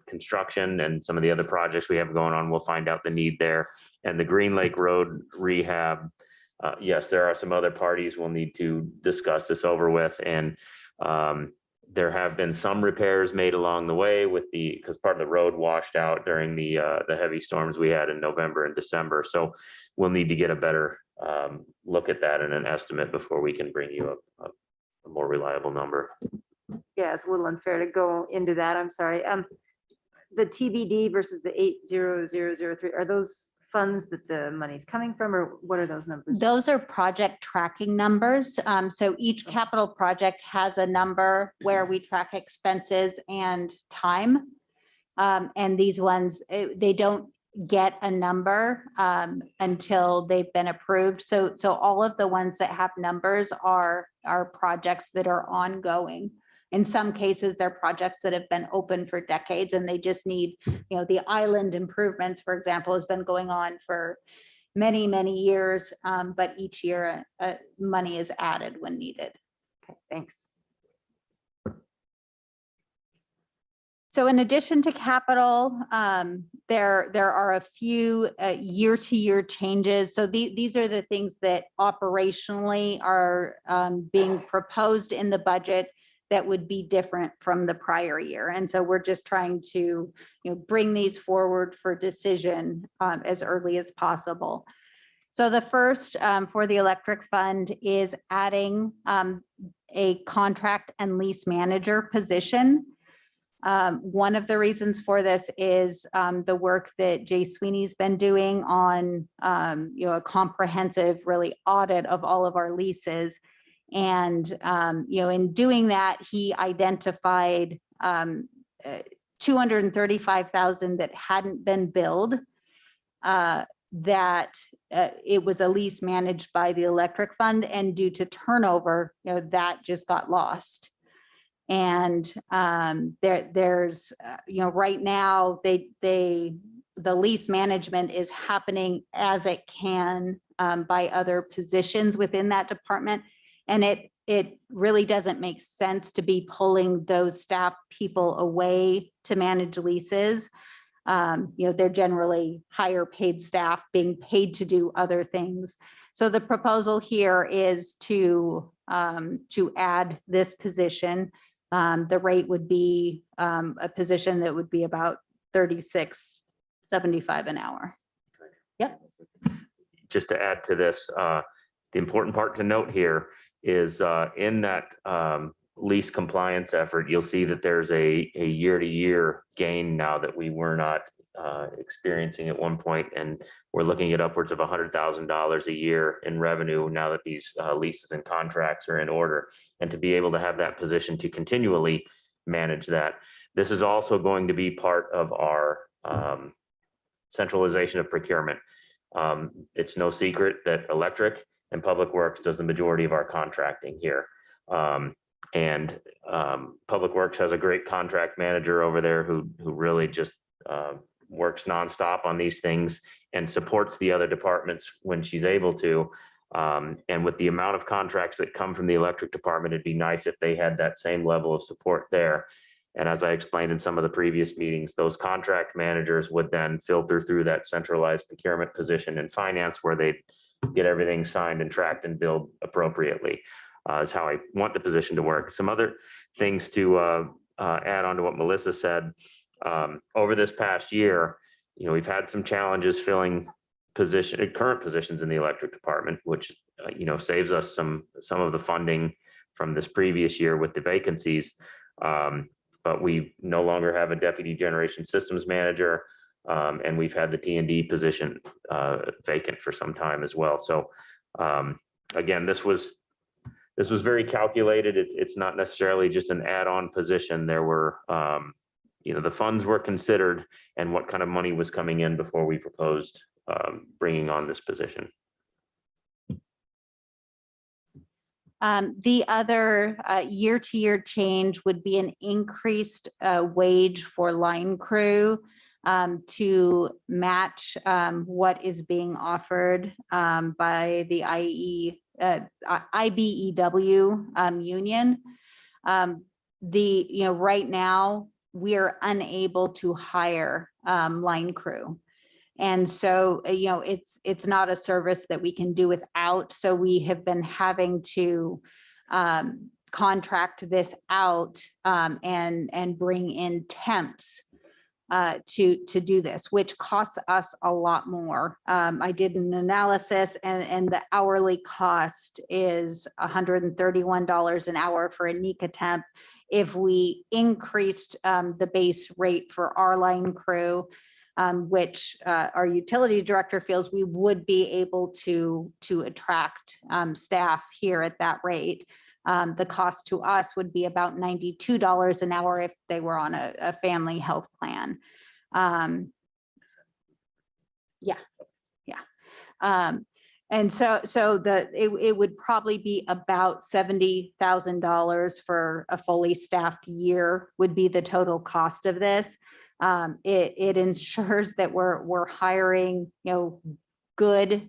construction and some of the other projects we have going on. We'll find out the need there. And the Green Lake Road rehab, yes, there are some other parties we'll need to discuss this over with. And there have been some repairs made along the way because part of the road washed out during the heavy storms we had in November and December. So we'll need to get a better look at that and an estimate before we can bring you a more reliable number. Yeah, it's a little unfair to go into that. I'm sorry. The TBD versus the 80003, are those funds that the money's coming from, or what are those numbers? Those are project tracking numbers. So each capital project has a number where we track expenses and time. And these ones, they don't get a number until they've been approved. So all of the ones that have numbers are projects that are ongoing. In some cases, they're projects that have been open for decades and they just need, the island improvements, for example, has been going on for many, many years. But each year money is added when needed. Okay, thanks. So in addition to capital, there are a few year-to-year changes. So these are the things that operationally are being proposed in the budget that would be different from the prior year. And so we're just trying to bring these forward for decision as early as possible. So the first for the electric fund is adding a contract and lease manager position. One of the reasons for this is the work that Jay Sweeney's been doing on a comprehensive really audit of all of our leases. And, in doing that, he identified 235,000 that hadn't been billed, that it was a lease managed by the electric fund, and due to turnover, that just got lost. And there's, right now, the lease management is happening as it can by other positions within that department. And it really doesn't make sense to be pulling those staff people away to manage leases. They're generally higher paid staff being paid to do other things. So the proposal here is to add this position. The rate would be a position that would be about $36,000 $75 an hour. Just to add to this, the important part to note here is in that lease compliance effort, you'll see that there's a year-to-year gain now that we were not experiencing at one point, and we're looking at upwards of $100,000 a year in revenue now that these leases and contracts are in order. And to be able to have that position to continually manage that, this is also going to be part of our centralization of procurement. It's no secret that Electric and Public Works does the majority of our contracting here. Public Works has a great contract manager over there who really just works nonstop on these things and supports the other departments when she's able to. And with the amount of contracts that come from the electric department, it'd be nice if they had that same level of support there. And as I explained in some of the previous meetings, those contract managers would then filter through that centralized procurement position in finance where they get everything signed and tracked and billed appropriately, is how I want the position to work. Some other things to add on to what Melissa said. Over this past year, we've had some challenges filling current positions in the electric department, which saves us some of the funding from this previous year with the vacancies. But we no longer have a deputy generation systems manager, and we've had the T&D position vacant for some time as well. So again, this was very calculated. It's not necessarily just an add-on position. There were, the funds were considered and what kind of money was coming in before we proposed bringing on this position. The other year-to-year change would be an increased wage for line crew to match what is being offered by the IBEW union. Right now we are unable to hire line crew. And so, it's not a service that we can do without. So we have been having to contract this out and bring in temps to do this, which costs us a lot more. I did an analysis and the hourly cost is $131 an hour for a NECA temp. If we increased the base rate for our line crew, which our utility director feels we would be able to attract staff here at that rate. The cost to us would be about $92 an hour if they were on a family health plan. And so it would probably be about $70,000 for a fully staffed year would be the total cost of this. It ensures that we're hiring, good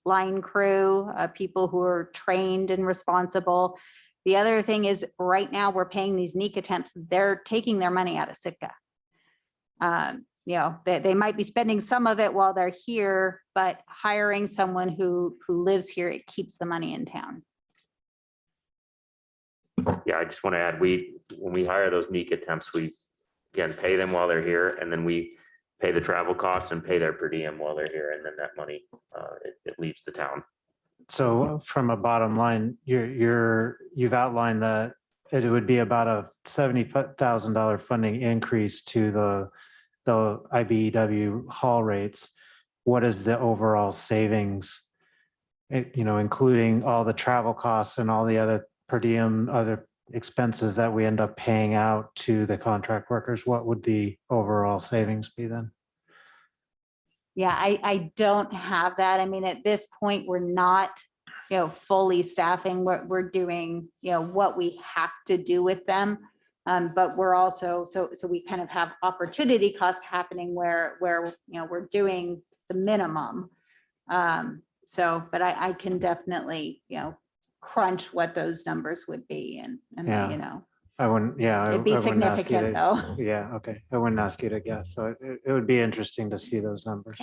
line crew, people who are trained and responsible. The other thing is right now we're paying these NECA temps, they're taking their money out of Sitka. They might be spending some of it while they're here, but hiring someone who lives here, it keeps the money in town. Yeah, I just want to add, when we hire those NECA temps, we again pay them while they're here, and then we pay the travel costs and pay their per diem while they're here, and then that money it leaves the town. So from a bottom line, you've outlined that it would be about a $70,000 funding increase to the IBEW haul rates. What is the overall savings, including all the travel costs and all the other per diem, other expenses that we end up paying out to the contract workers? What would the overall savings be then? Yeah, I don't have that. I mean, at this point, we're not, fully staffing. We're doing, what we have to do with them. But we're also, so we kind of have opportunity cost happening where we're doing the minimum. But I can definitely, crunch what those numbers would be and Yeah. I wouldn't, yeah. It'd be I wouldn't ask you significant though. Yeah, okay. I wouldn't ask you to guess. So it would be interesting to see those numbers.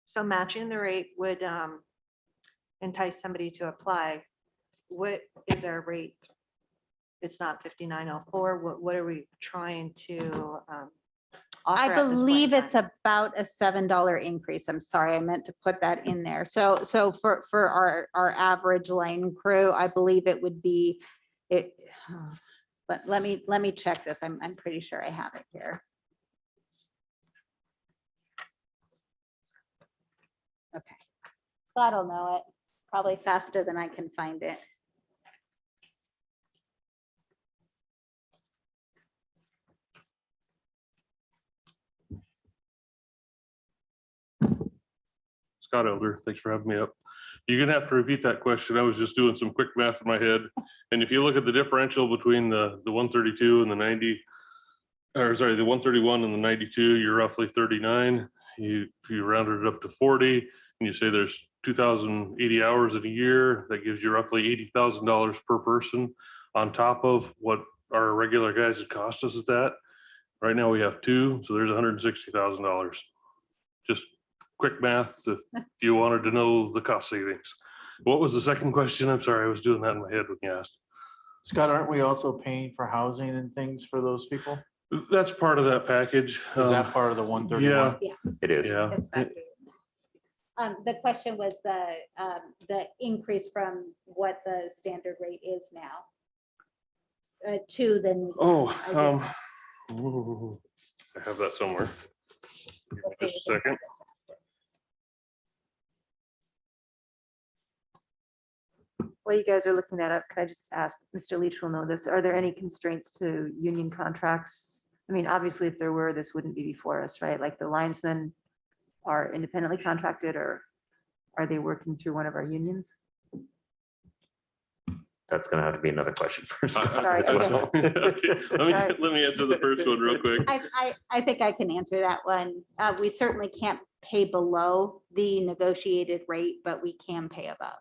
So matching the rate would entice somebody to apply. What is our rate? It's not 5904. What are we trying to I offer at this point in believe it's time? about a $7 increase. I'm sorry, I meant to put that in there. So for our average lane crew, I believe it would be it. But let me check this. I'm pretty sure I have it here. Okay. Scott will know it probably faster than I can find it. Scott Elder, thanks for having me up. You're gonna have to repeat that question. I was just doing some quick math in my head. And if you look at the differential between the 132 and the 90, or sorry, the 131 and the 92, you're roughly 39. If you rounded it up to 40 and you say there's 2,080 hours in a year, that gives you roughly $80,000 per person on top of what our regular guys would cost us at that. Right now we have two, so there's $160,000. Just quick math if you wanted to know the cost savings. What was the second question? I'm sorry, I was doing that in my head when you asked. Scott, aren't we also paying for housing and things for those people? That's part of that package. Is that part of the 131? Yeah, It is. yeah. It's factored in. The question was the increase from what the standard rate is now to the. new- Oh, I just- I have that somewhere. Give me we'll Just see a if second. While you guys are looking that up, can I just ask, Mr. Leach will know this, are there any constraints to union contracts? I mean, obviously, if there were, this wouldn't be before us, right? Like the linesmen are independently contracted, or are they working through one of our unions? That's gonna have to be another question for Scott Sorry. as well. Okay, let me answer the first one real quick. I think I can answer that one. We certainly can't pay below the negotiated rate, but we can pay above.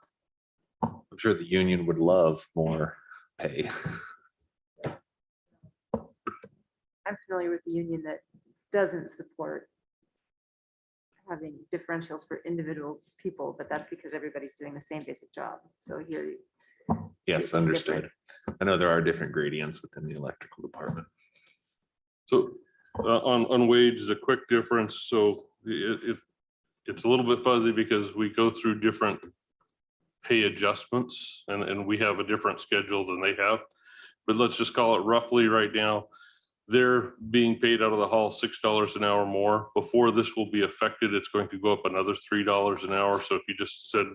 I'm sure the union would love more pay. I'm familiar with the union that doesn't support having differentials for individual people, but that's because everybody's doing the same basic job. So here. Yes, understood. I know there are different gradients within the electrical department. So on wages, a quick difference. So it's a little bit fuzzy because we go through different pay adjustments and we have a different schedule than they have. But let's just call it roughly right now, they're being paid out of the hall $6 an hour more. Before this will be affected, it's going to go up another $3 an hour. So if you just said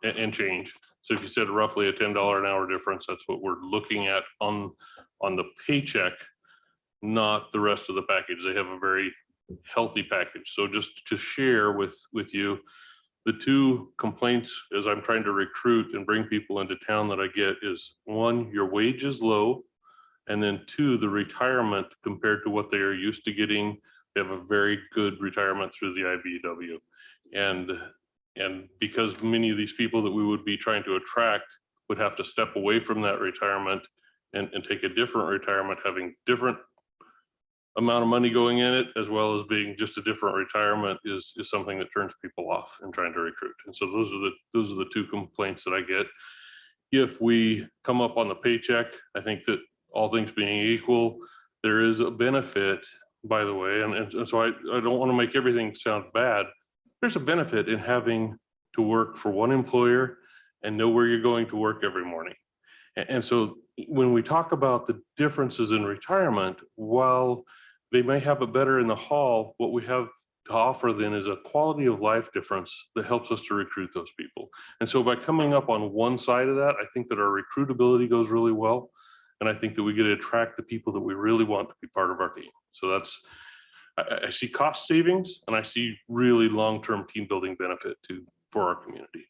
and change. So if you said roughly a $10 an hour difference, that's what we're looking at on the paycheck, not the rest of the package. They have a very healthy package. So just to share with you, the two complaints as I'm trying to recruit and bring people into town that I get is one, your wage is low. And then two, the retirement compared to what they are used to getting, they have a very good retirement through the IBEW. And because many of these people that we would be trying to attract would have to step away from that retirement and take a different retirement, having different amount of money going in it, as well as being just a different retirement is something that turns people off in trying to recruit. And so those are the two complaints that I get. If we come up on the paycheck, I think that all things being equal, there is a benefit, by the way, and so I don't want to make everything sound bad. There's a benefit in having to work for one employer and know where you're going to work every morning. And so when we talk about the differences in retirement, while they may have it better in the hall, what we have to offer then is a quality of life difference that helps us to recruit those people. And so by coming up on one side of that, I think that our recruitability goes really well. And I think that we get to attract the people that we really want to be part of our team. So that's, I see cost savings and I see really long-term team building benefit for our community.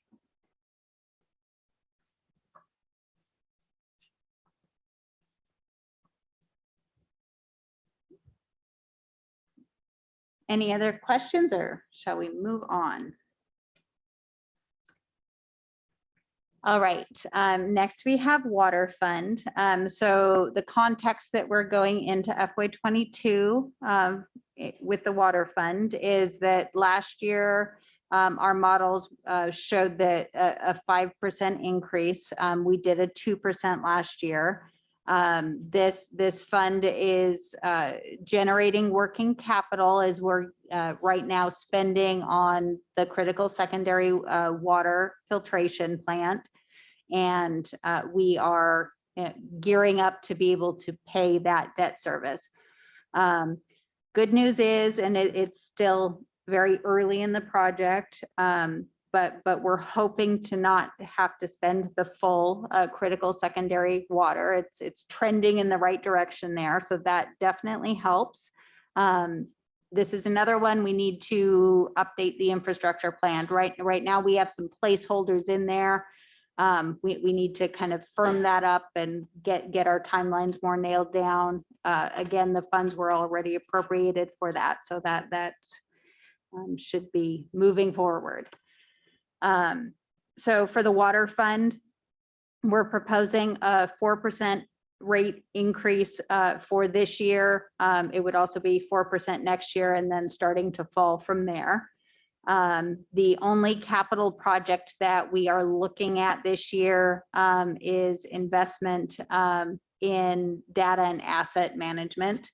Any other questions or shall we move on? All right, next we have water fund. So the context that we're going into FY22 with the water fund is that last year our models showed that a 5% increase. We did a 2% last year. This fund is generating working capital as we're right now spending on the critical secondary water filtration plant. And we are gearing up to be able to pay that debt service. Good news is, and it's still very early in the project, but we're hoping to not have to spend the full critical secondary water. It's trending in the right direction there, so that definitely helps. This is another one we need to update the infrastructure plan. Right now, we have some placeholders in there. We need to kind of firm that up and get our timelines more nailed down. Again, the funds were already appropriated for that, so that should be moving forward. So for the water fund, we're proposing a 4% rate increase for this year. It would also be 4% next year and then starting to fall from there. The only capital project that we are looking at this year is investment in data and asset management,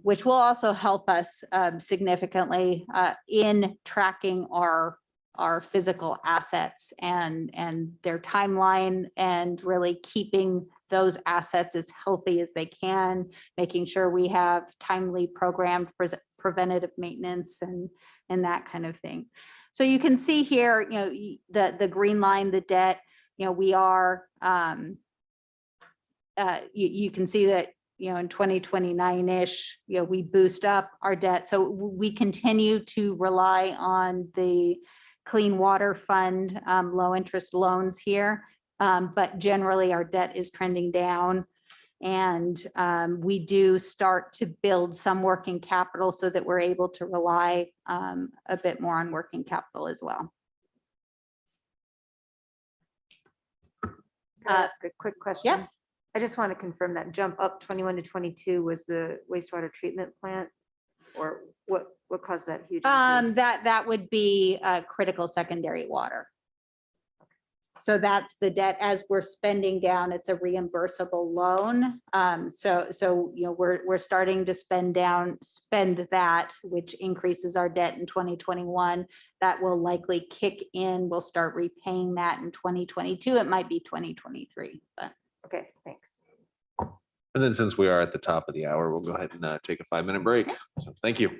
which will also help us significantly in tracking our physical assets and their timeline, and really keeping those assets as healthy as they can, making sure we have timely programmed preventative maintenance and that kind of thing. So you can see here, the green line, the debt, we are, you can see that, in 2029-ish, we boost up our debt. So we continue to rely on the Clean Water Fund, low interest loans here. But generally our debt is trending down, and we do start to build some working capital so that we're able to rely a bit more on working capital as well. Can I ask a quick question? Yeah. I just want to confirm that jump up 21 to 22 was the wastewater treatment plant, or what caused that huge increase? That would be critical secondary water. So that's the debt as we're spending down. It's a reimbursable loan. So we're starting to spend that, which increases our debt in 2021. That will likely kick in. We'll start repaying that in 2022. It might be 2023, but. Okay, thanks. And then since we are at the top of the hour, we'll go ahead and take a 5-minute break. So thank you.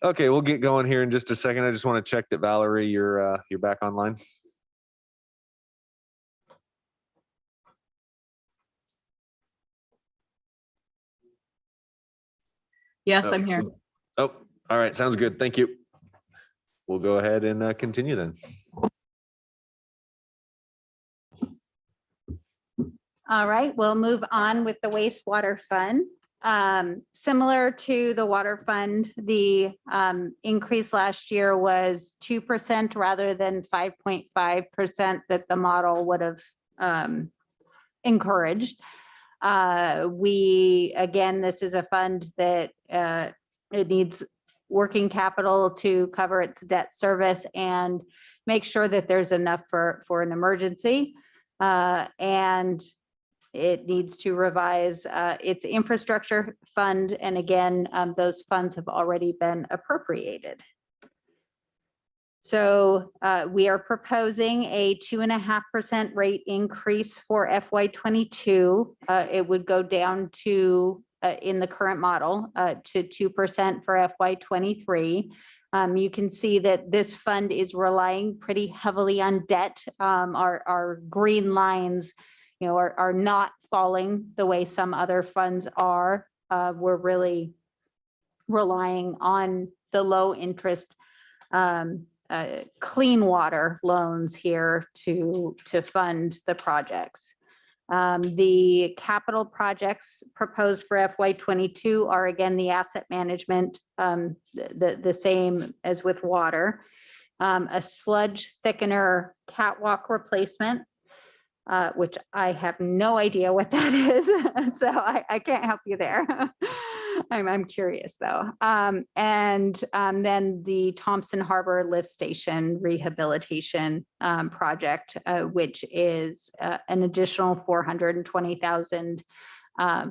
Okay, we'll get going here in just a second. I just want to check that Valerie, you're back online. Yes, I'm here. Oh, all right. Sounds good. Thank you. We'll go ahead and continue then. All right, we'll move on with the wastewater fund. Similar to the water fund, the increase last year was 2% rather than 5.5% that the model would have encouraged. Again, this is a fund that it needs working capital to cover its debt service and make sure that there's enough for an emergency. And it needs to revise its infrastructure fund. And again, those funds have already been appropriated. So we are proposing a 2.5% rate increase for FY22. It would go down to, in the current model, to 2% for FY23. You can see that this fund is relying pretty heavily on debt. Our green lines, are not falling the way some other funds are. We're really relying on the low interest clean water loans here to fund the projects. The capital projects proposed for FY22 are again the asset management, the same as with water. A sludge thickener catwalk replacement, which I have no idea what that is. So I can't help you there. I'm curious though. And then the Thompson Harbor Lift Station rehabilitation project, which is an additional $420,000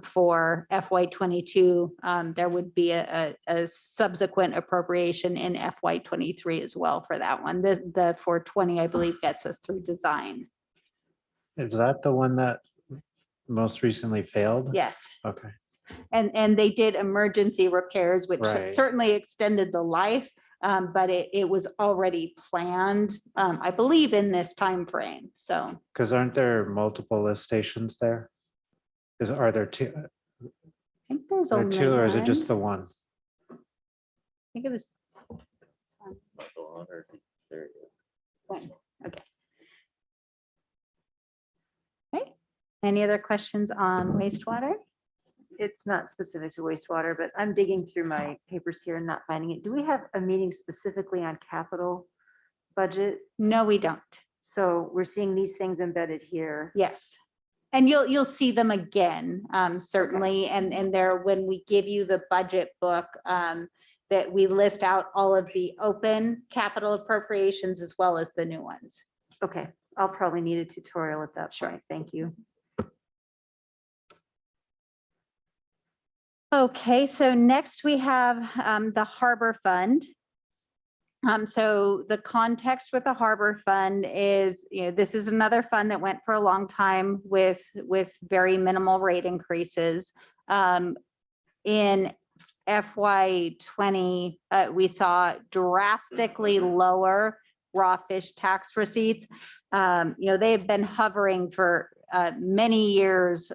for FY22. There would be a subsequent appropriation in FY23 as well for that one. The 420, I believe, gets us through design. Is that the one that most recently failed? Yes. Okay. And they did emergency repairs, which Right. certainly extended the life, but it was already planned, I believe, in this time frame. So Because aren't there multiple lift stations there? Are there two? I think there's There only two, or is it just one. the one? I think it was one. Okay. Okay. Any other questions on wastewater? It's not specific to wastewater, but I'm digging through my papers here and not finding it. Do we have a meeting specifically on capital budget? No, we don't. So we're seeing these things embedded here. Yes. And you'll see them again, certainly. And there, when we give you the budget book, that we list out all of the open capital appropriations as well as the new ones. Okay, I'll probably need a tutorial at that point. Thank you. Okay, so next we have the Harbor Fund. So the context with the Harbor Fund is, this is another fund that went for a long time with very minimal rate increases. In FY20, we saw drastically lower raw fish tax receipts. They've been hovering for many years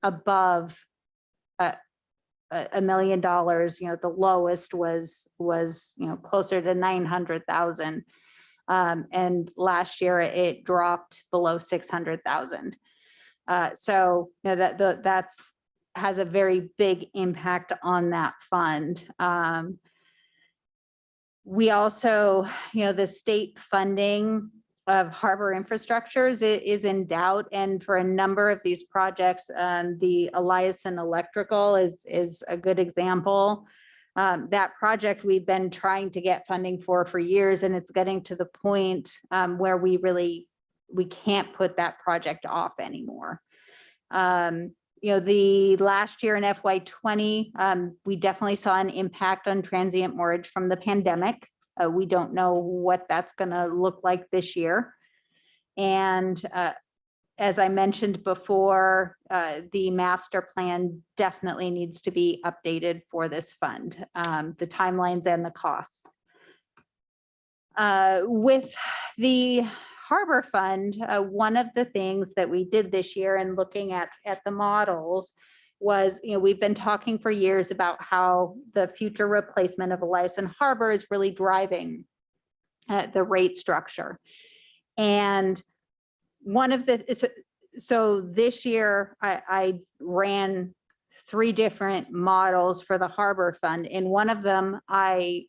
above $1 million. The lowest was closer to 900,000. And last year it dropped below 600,000. So that's has a very big impact on that fund. We also, the state funding of harbor infrastructures is in doubt, and for a number of these projects, the Eliason Electrical is a good example. That project we've been trying to get funding for years, and it's getting to the point where we can't put that project off anymore. The last year in FY20, we definitely saw an impact on transient mortgage from the pandemic. We don't know what that's going to look like this year. And as I mentioned before, the master plan definitely needs to be updated for this fund, the timelines and the costs. With the Harbor Fund, one of the things that we did this year in looking at the models was, we've been talking for years about how the future replacement of Eliason Harbor is really driving the rate structure. And one of the, so this year I ran 3 different models for the Harbor Fund. In one of them, I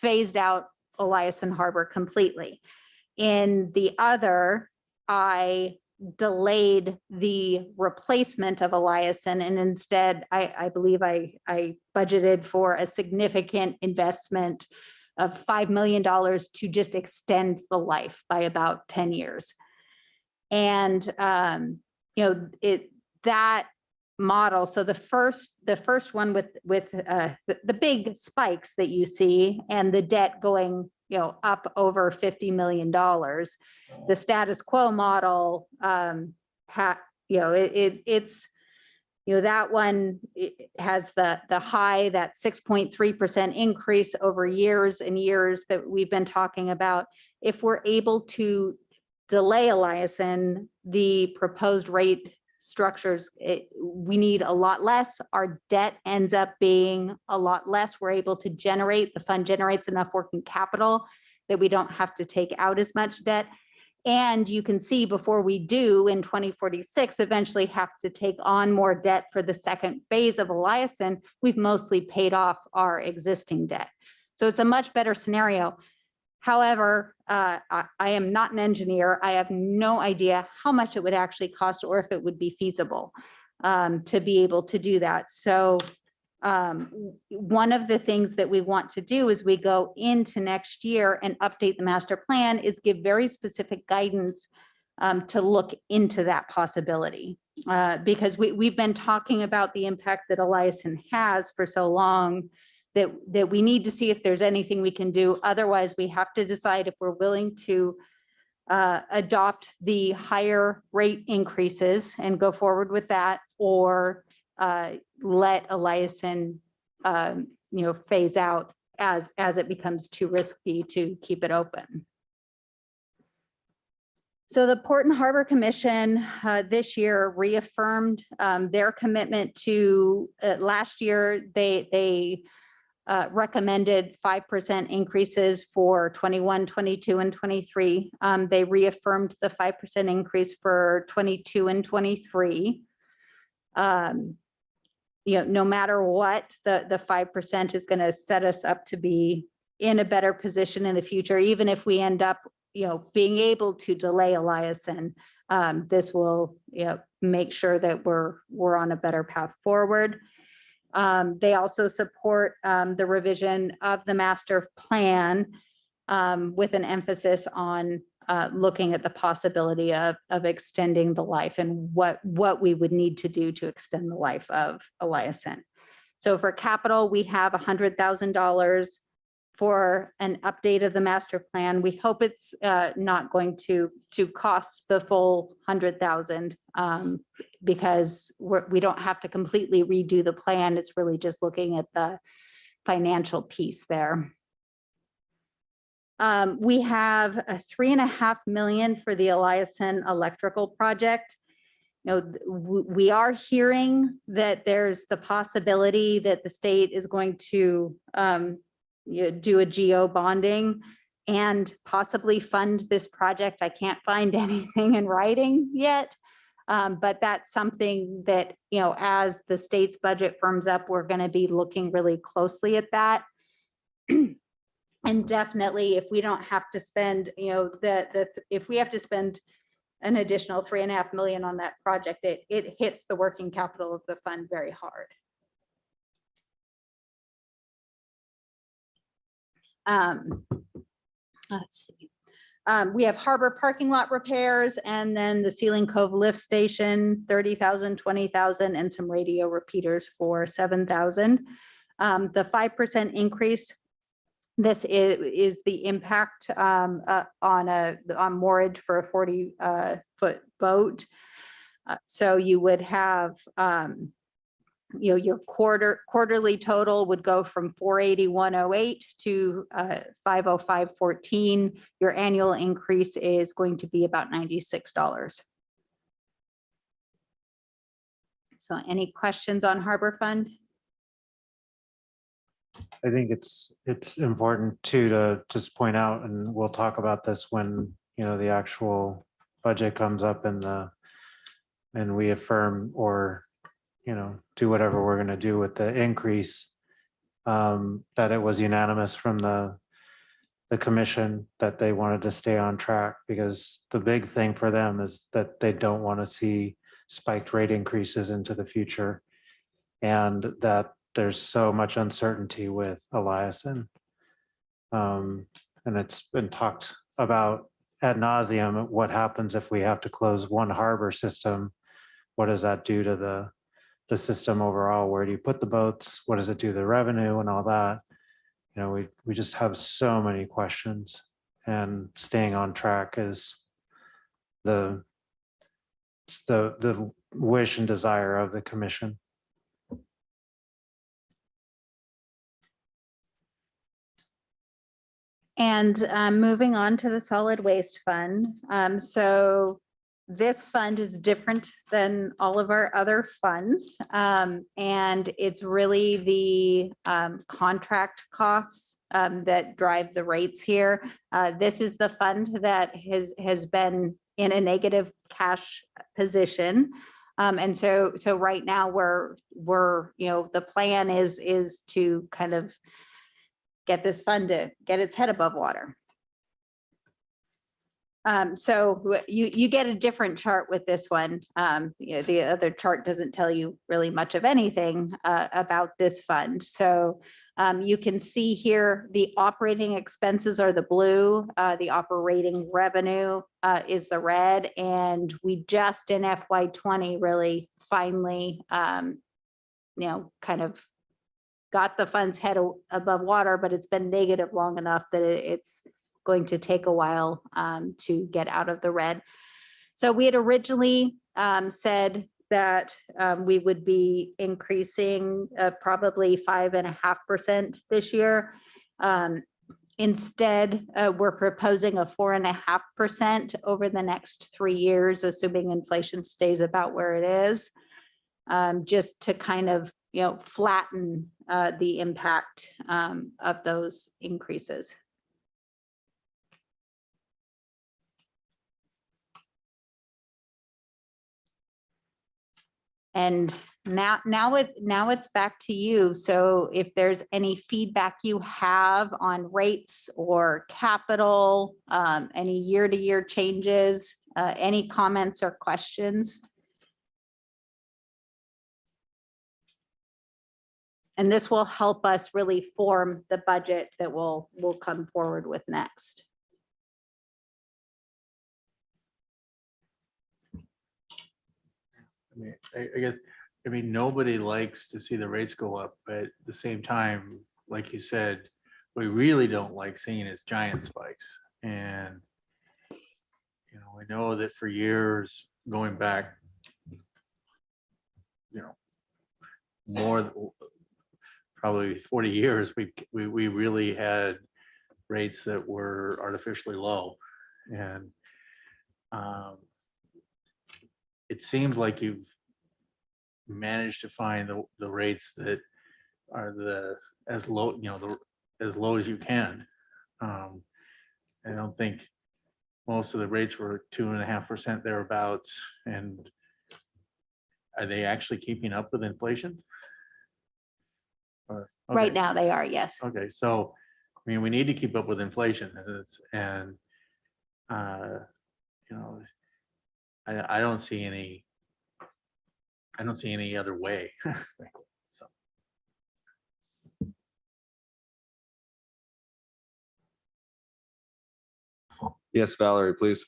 phased out Eliason Harbor completely. In the other, I delayed the replacement of Eliason, and instead I believe I budgeted for a significant investment of $5 million to just extend the life by about 10 years. And that model, so the first one with the big spikes that you see and the debt going up over $50 million, the status quo model, it's that one has the high, that 6.3% increase over years and years that we've been talking about. If we're able to delay Eliason, the proposed rate structures, we need a lot less. Our debt ends up being a lot less. We're able to generate, the fund generates enough working capital that we don't have to take out as much debt. And you can see before we do in 2046 eventually have to take on more debt for the second phase of Eliason, we've mostly paid off our existing debt. So it's a much better scenario. However, I am not an engineer. I have no idea how much it would actually cost or if it would be feasible to be able to do that. So one of the things that we want to do as we go into next year and update the master plan is give very specific guidance to look into that possibility. Because we've been talking about the impact that Eliason has for so long that we need to see if there's anything we can do. Otherwise, we have to decide if we're willing to adopt the higher rate increases and go forward with that, or let Eliason phase out as it becomes too risky to keep it open. So the Port and Harbor Commission this year reaffirmed their commitment to last year. They recommended 5% increases for 21, 22, and 23. They reaffirmed the 5% increase for 22 and 23. No matter what, the 5% is going to set us up to be in a better position in the future, even if we end up, being able to delay Eliason. This will, make sure that we're on a better path forward. They also support the revision of the master plan with an emphasis on looking at the possibility of extending the life and what we would need to do to extend the life of Eliason. So for capital, we have $100,000 for an update of the master plan. We hope it's not going to cost the full 100,000 because we don't have to completely redo the plan. It's really just looking at the financial piece there. We have a $3.5 million for the Eliason electrical project. We are hearing that there's the possibility that the state is going to do a geo bonding and possibly fund this project. I can't find anything in writing yet, but that's something that, as the state's budget firms up, we're going to be looking really closely at that. And definitely, if we don't have to spend, if we have to spend an additional $3.5 million on that project, it hits the working capital of the fund very hard. Let's see. We have harbor parking lot repairs, and then the Sealing Cove lift station, 30,000, 20,000, and some radio repeaters for 7,000. The 5% increase This is the impact on moorage for a 40-foot boat. So you would have, your quarterly total would go from 48108 to 50514. Your annual increase is going to be about $96. So any questions on Harbor Fund? I think it's important too to just point out, and we'll talk about this when, the actual budget comes up and we affirm or, do whatever we're going to do with the increase, that it was unanimous from the commission that they wanted to stay on track, because the big thing for them is that they don't want to see spiked rate increases into the future, and that there's so much uncertainty with Eliason. And it's been talked about ad nauseum, what happens if we have to close one harbor system? What does that do to the system overall? Where do you put the boats? What does it do to the revenue and all that? We just have so many questions, and staying on track is the wish and desire of the commission. And moving on to the solid waste fund. So this fund is different than all of our other funds. And it's really the contract costs that drive the rates here. This is the fund that has been in a negative cash position. And so right now we're the plan is to kind of get this fund to get its head above water. So you get a different chart with this one. The other chart doesn't tell you really much of anything about this fund. So you can see here the operating expenses are the blue, the operating revenue is the red, and we just in FY20 really finally kind of got the fund's head above water, but it's been negative long enough that it's going to take a while to get out of the red. So we had originally said that we would be increasing probably 5.5% this year. Instead, we're proposing a 4.5% over the next 3 years, assuming inflation stays about where it is, just to kind of flatten the impact of those increases. And now it's back to you. So if there's any feedback you have on rates or capital, any year-to-year changes, any comments or questions. And this will help us really form the budget that we'll come forward with next. I mean, nobody likes to see the rates go up, but at the same time, like you said, we really don't like seeing is giant spikes. And, we know that for years going back, more probably 40 years, we really had rates that were artificially low. And it seems like you've managed to find the rates that are as low, as low as you can. I don't think most of the rates were 2.5% thereabouts. And are they actually keeping up with inflation? Or, okay. Right now they are, yes. Okay, so I mean, we need to keep up with inflation, and I don't see any. I don't see any other way. So. Yes, Valerie, please.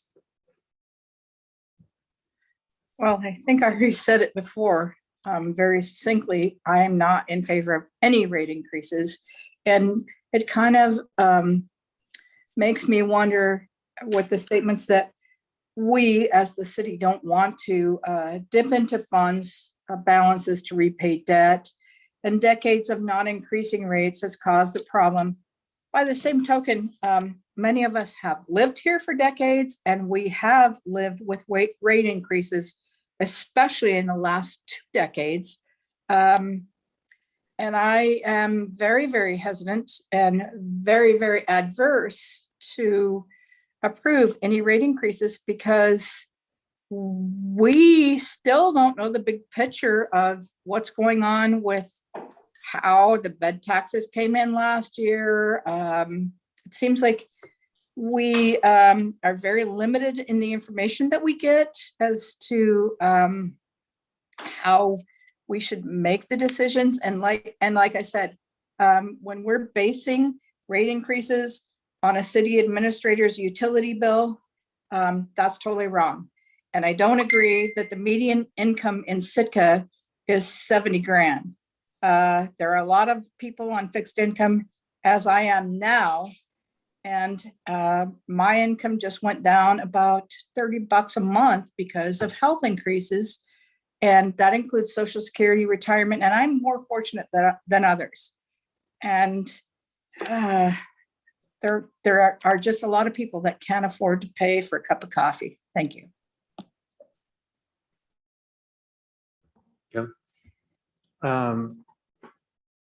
Well, I think I already said it before, very succinctly. I am not in favor of any rate increases. And it kind of makes me wonder with the statements that we as the city don't want to dip into funds balances to repay debt, and decades of not increasing rates has caused the problem. By the same token, many of us have lived here for decades, and we have lived with rate increases, especially in the last 2 decades. And I am very, very hesitant and very, very adverse to approve any rate increases because we still don't know the big picture of what's going on with how the bed taxes came in last year. It seems like we are very limited in the information that we get as to how we should make the decisions. And like I said, when we're basing rate increases on a city administrator's utility bill, that's totally wrong. And I don't agree that the median income in Sitka is 70 grand. There are a lot of people on fixed income, as I am now, and my income just went down about $30 a month because of health increases, and that includes Social Security, retirement, and I'm more fortunate than others. And there are just a lot of people that can't afford to pay for a cup of coffee. Thank you.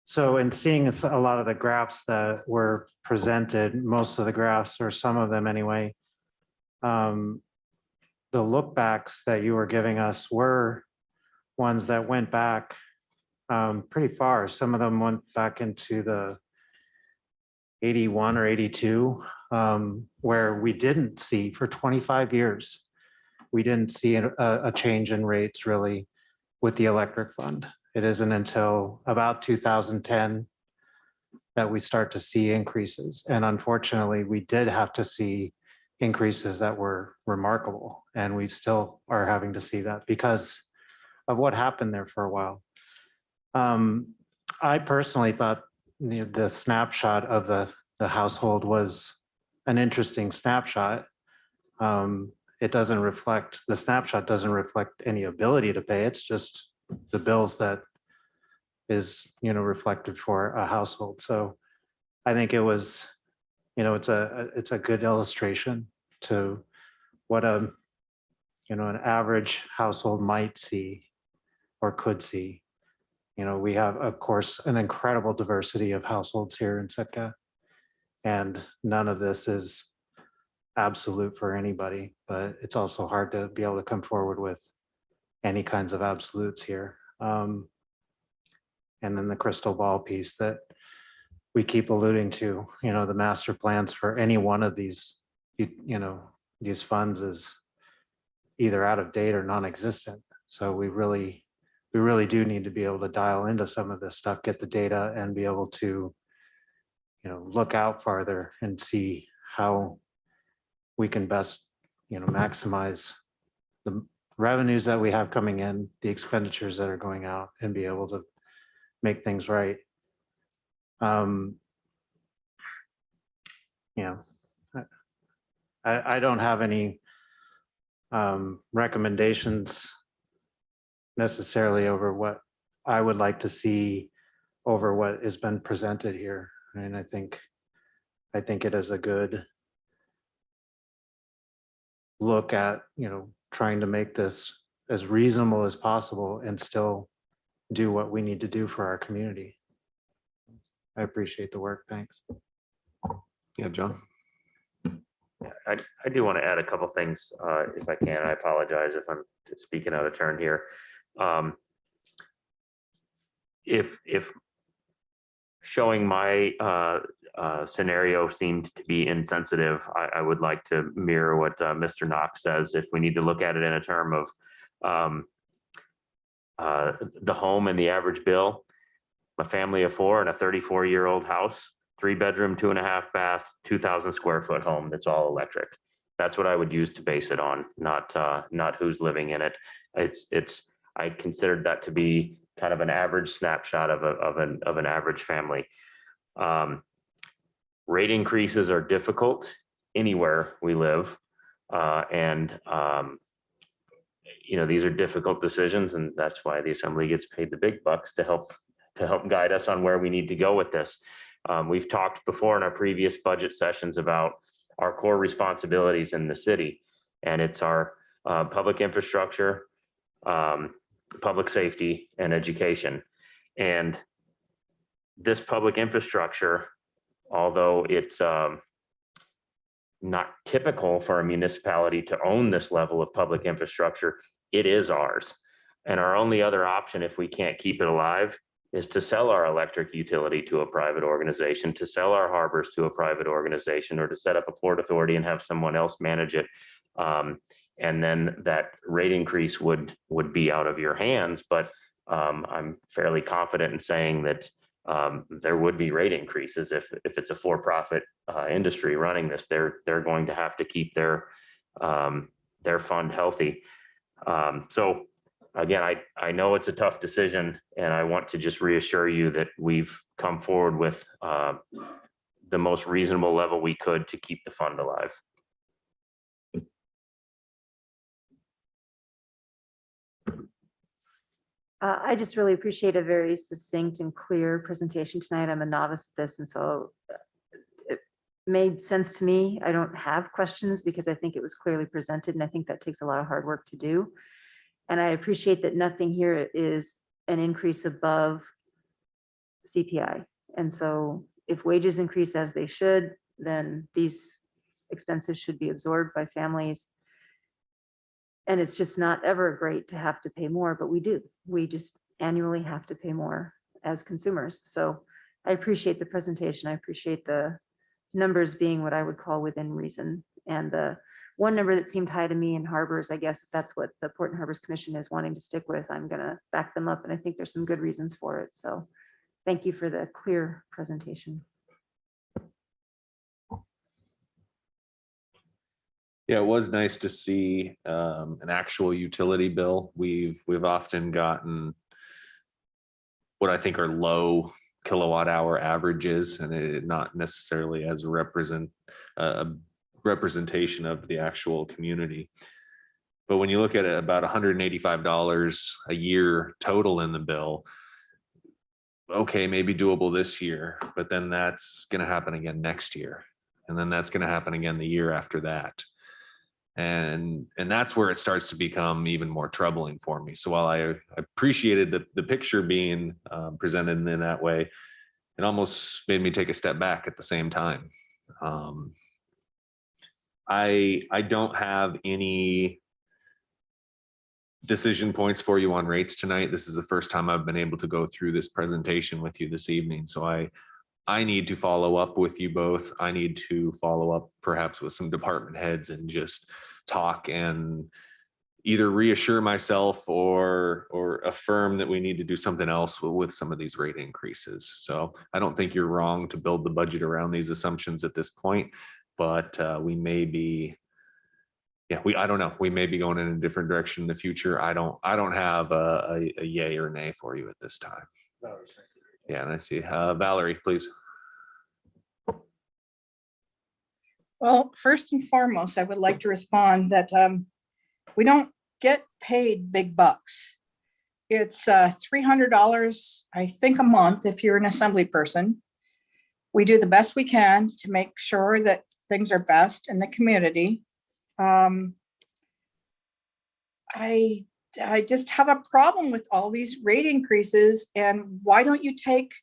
So in seeing a lot of the graphs that were presented, most of the graphs, or some of them anyway, the look backs that you were giving us were ones that went back pretty far. Some of them went back into the 81 or 82, where we didn't see for 25 years, we didn't see a change in rates really with the electric fund. It isn't until about 2010 that we start to see increases. And unfortunately, we did have to see increases that were remarkable. And we still are having to see that because of what happened there for a while. I personally thought the snapshot of the household was an interesting snapshot. It doesn't reflect, the snapshot doesn't reflect any ability to pay. It's just the bills that is, reflected for a household. So I think it was, it's a good illustration to what an average household might see or could see. We have, of course, an incredible diversity of households here in Sitka, and none of this is absolute for anybody, but it's also hard to be able to come forward with any kinds of absolutes here. And then the crystal ball piece that we keep alluding to, the master plans for any one of these, these funds is either out of date or non-existent. So we really do need to be able to dial into some of this stuff, get the data, and be able to, look out farther and see how we can best, maximize the revenues that we have coming in, the expenditures that are going out, and be able to make things right. I don't have any recommendations necessarily over what I would like to see over what has been presented here. And I think it is a good look at, trying to make this as reasonable as possible and still do what we need to do for our community. I appreciate the work. Thanks. Yeah, John. I do want to add a couple things if I can. I apologize if I'm speaking out of turn here. If showing my scenario seemed to be insensitive, I would like to mirror what Mr. Knox says. If we need to look at it in a term of the home and the average bill, a family of 4 and a 34-year-old house, 3-bedroom, 2.5 bath, 2,000 square foot home that's all electric. That's what I would use to base it on, not who's living in it. I considered that to be kind of an average snapshot of an average family. rate increases are difficult anywhere we live. These are difficult decisions, and that's why the assembly gets paid the big bucks to help guide us on where we need to go with this. We've talked before in our previous budget sessions about our core responsibilities in the city, and it's our public infrastructure, public safety, and education. And this public infrastructure, although it's not typical for a municipality to own this level of public infrastructure, it is ours. And our only other option, if we can't keep it alive, is to sell our electric utility to a private organization, to sell our harbors to a private organization, or to set up a port authority and have someone else manage it. And then that rate increase would be out of your hands. But I'm fairly confident in saying that there would be rate increases if it's a for-profit industry running this. They're going to have to keep their fund healthy. So again, I know it's a tough decision, and I want to just reassure you that we've come forward with the most reasonable level we could to keep the fund alive. I just really appreciate a very succinct and clear presentation tonight. I'm a novice at this, and so it made sense to me. I don't have questions because I think it was clearly presented, and I think that takes a lot of hard work to do. And I appreciate that nothing here is an increase above CPI. And so if wages increase as they should, then these expenses should be absorbed by families. And it's just not ever great to have to pay more, but we do. We just annually have to pay more as consumers. So I appreciate the presentation. I appreciate the numbers being what I would call within reason. And the one number that seemed high to me in harbors, I guess if that's what the Port and Harbors Commission is wanting to stick with, I'm going to back them up. And I think there's some good reasons for it. So thank you for the clear presentation. Yeah, it was nice to see an actual utility bill. We've often gotten what I think are low kilowatt hour averages, and it not necessarily as a representation of the actual community. But when you look at it, about $185 a year total in the bill, okay, maybe doable this year, but then that's going to happen again next year. And then that's going to happen again the year after that. And that's where it starts to become even more troubling for me. So while I appreciated the picture being presented in that way, it almost made me take a step back at the same time. I don't have any decision points for you on rates tonight. This is the first time I've been able to go through this presentation with you this evening. So I need to follow up with you both. I need to follow up perhaps with some department heads and just talk and either reassure myself or affirm that we need to do something else with some of these rate increases. So I don't think you're wrong to build the budget around these assumptions at this point, but we may be, I don't know. We may be going in a different direction in the future. I don't have a yay or nay for you at this time. Yeah, and I see Valerie, please. Well, first and foremost, I would like to respond that we don't get paid big bucks. It's $300, I think, a month if you're an assembly person. We do the best we can to make sure that things are best in the community. I just have a problem with all these rate increases, and why don't you take,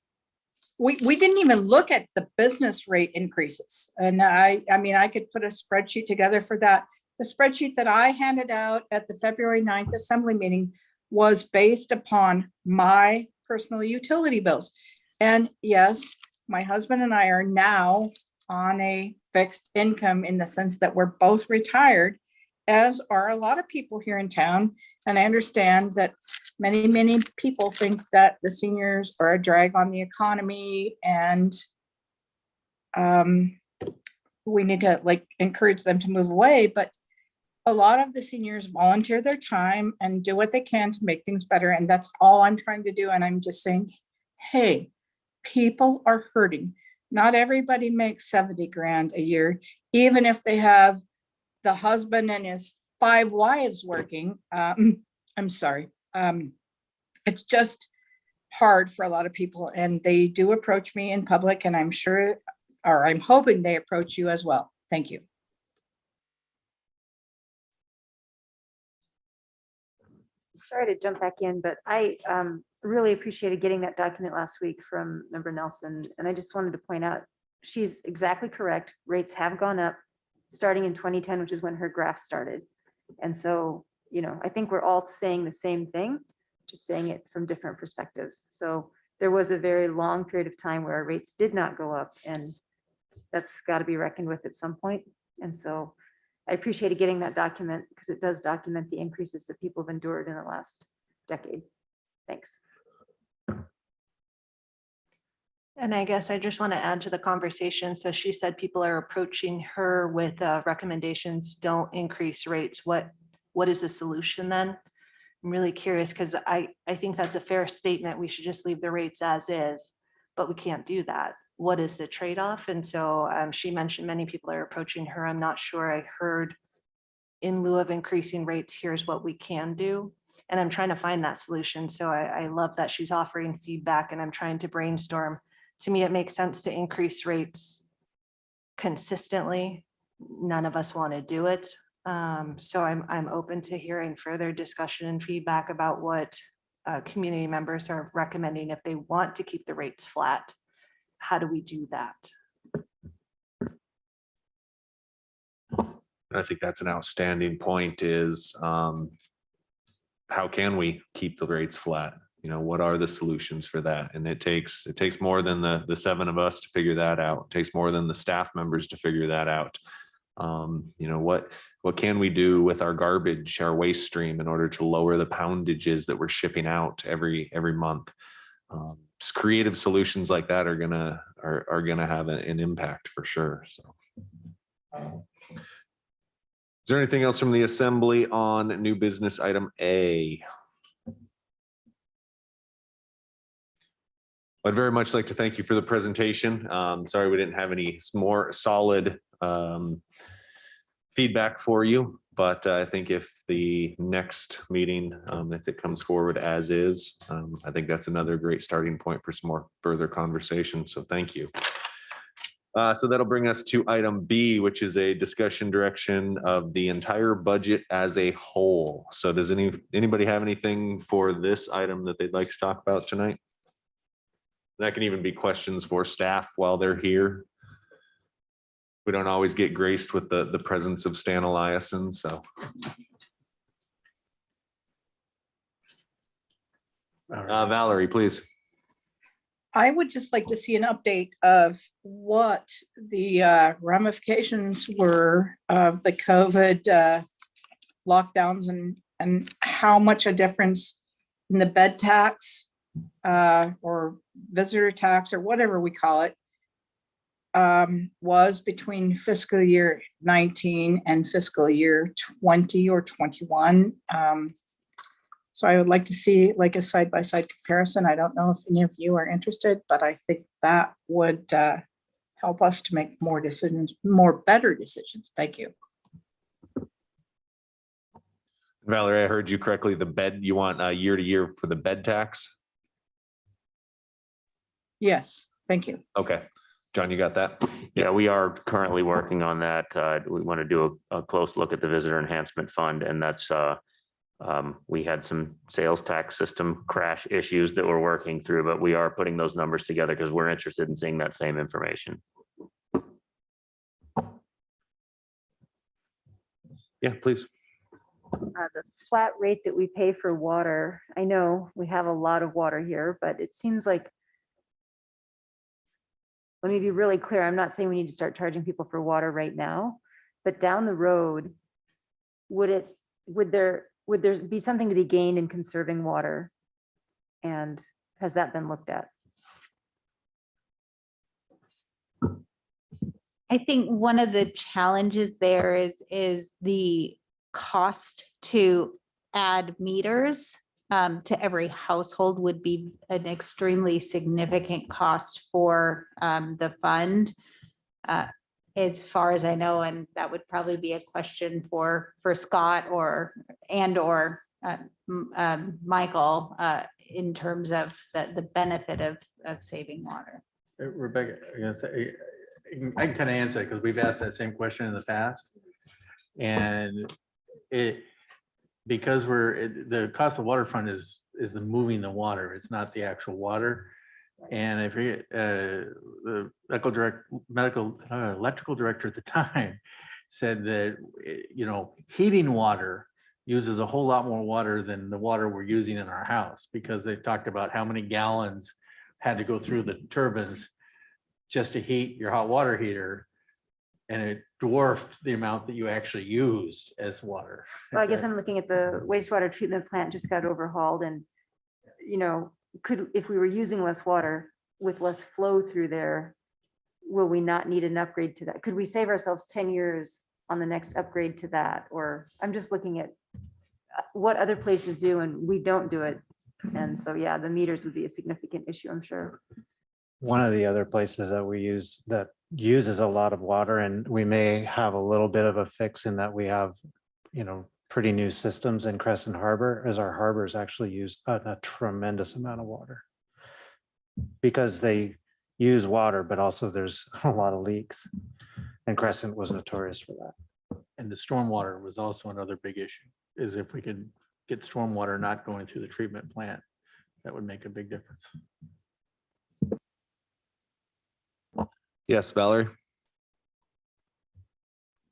we didn't even look at the business rate increases. And I mean, I could put a spreadsheet together for that. The spreadsheet that I handed out at the February 9th assembly meeting was based upon my personal utility bills. And yes, my husband and I are now on a fixed income in the sense that we're both retired, as are a lot of people here in town. And I understand that many people think that the seniors are a drag on the economy, and we need to encourage them to move away. But a lot of the seniors volunteer their time and do what they can to make things better. And that's all I'm trying to do. And I'm just saying, hey, people are hurting. Not everybody makes 70 grand a year, even if they have the husband and his 5 wives working. I'm sorry. It's just hard for a lot of people, and they do approach me in public, and I'm sure, or I'm hoping they approach you as well. Thank you. Sorry to jump back in, but I really appreciated getting that document last week from Member Nelson. And I just wanted to point out, she's exactly correct. Rates have gone up starting in 2010, which is when her graph started. And so, you know, I think we're all saying the same thing, just saying it from different perspectives. So there was a very long period of time where our rates did not go up, and that's got to be reckoned with at some point. And so I appreciated getting that document because it does document the increases that people have endured in the last decade. Thanks. And I guess I just want to add to the conversation. So she said people are approaching her with recommendations, don't increase rates. What is the solution then? I'm really curious because I think that's a fair statement. We should just leave the rates as is, but we can't do that. What is the trade-off? And so she mentioned many people are approaching her. I'm not sure I heard in lieu of increasing rates, here's what we can do. And I'm trying to find that solution. So I love that she's offering feedback, and I'm trying to brainstorm. To me, it makes sense to increase rates consistently. None of us want to do it. So I'm open to hearing further discussion and feedback about what community members are recommending if they want to keep the rates flat. How do we do that? I think that's an outstanding point is how can we keep the rates flat? You know, what are the solutions for that? And it takes more than the 7 of us to figure that out. It takes more than the staff members to figure that out. You know, what can we do with our garbage, our waste stream in order to lower the poundages that we're shipping out every month? Creative solutions like that are gonna have an impact for sure. So. Is there anything else from the assembly on new business item A? I'd very much like to thank you for the presentation. Sorry we didn't have any more solid feedback for you, but I think if the next meeting, if it comes forward as is, I think that's another great starting point for some more further conversation. So thank you. So that'll bring us to item B, which is a discussion direction of the entire budget as a whole. So does anybody have anything for this item that they'd like to talk about tonight? That can even be questions for staff while they're here. We don't always get graced with the presence of Stan Eliason, so. Valerie, please. I would just like to see an update of what the ramifications were of the COVID lockdowns and how much a difference in the bed tax or visitor tax or whatever we call it was between fiscal year 19 and fiscal year 20 or 21. So I would like to see like a side-by-side comparison. I don't know if any of you are interested, but I think that would help us to make more decisions, more better decisions. Thank you. Valerie, I heard you correctly. The bed, you want year to year for the bed tax? Yes, thank you. Okay. John, you got that? Yeah, we are currently working on that. We want to do a close look at the Visitor Enhancement Fund, and that's we had some sales tax system crash issues that we're working through, but we are putting those numbers together because we're interested in seeing that same information. Yeah, please. The flat rate that we pay for water, I know we have a lot of water here, but it seems like, let me be really clear, I'm not saying we need to start charging people for water right now, but down the road, would there be something to be gained in conserving water? And has that been looked at? I think one of the challenges there is the cost to add meters to every household would be an extremely significant cost for the fund. As far as I know, and that would probably be a question for Scott or Michael in terms of the benefit of saving water. Rebecca, I can kind of answer it because we've asked that same question in the past. And because the cost of waterfront is the moving the water, it's not the actual water. And I forget, the electrical director at the time said that, heating water uses a whole lot more water than the water we're using in our house, because they talked about how many gallons had to go through the turbines just to heat your hot water heater. And it dwarfed the amount that you actually used as water. Well, I guess I'm looking at the wastewater treatment plant just got overhauled and, if we were using less water with less flow through there, will we not need an upgrade to that? Could we save ourselves 10 years on the next upgrade to that? Or I'm just looking at what other places do and we don't do it. And so, yeah, the meters would be a significant issue, I'm sure. One of the other places that we use that uses a lot of water, and we may have a little bit of a fix in that we have, pretty new systems in Crescent Harbor, as our harbors actually use a tremendous amount of water because they use water, but also there's a lot of leaks. And Crescent was notorious for that. And the stormwater was also another big issue, is if we could get stormwater not going through the treatment plant, that would make a big difference. Yes, Valerie.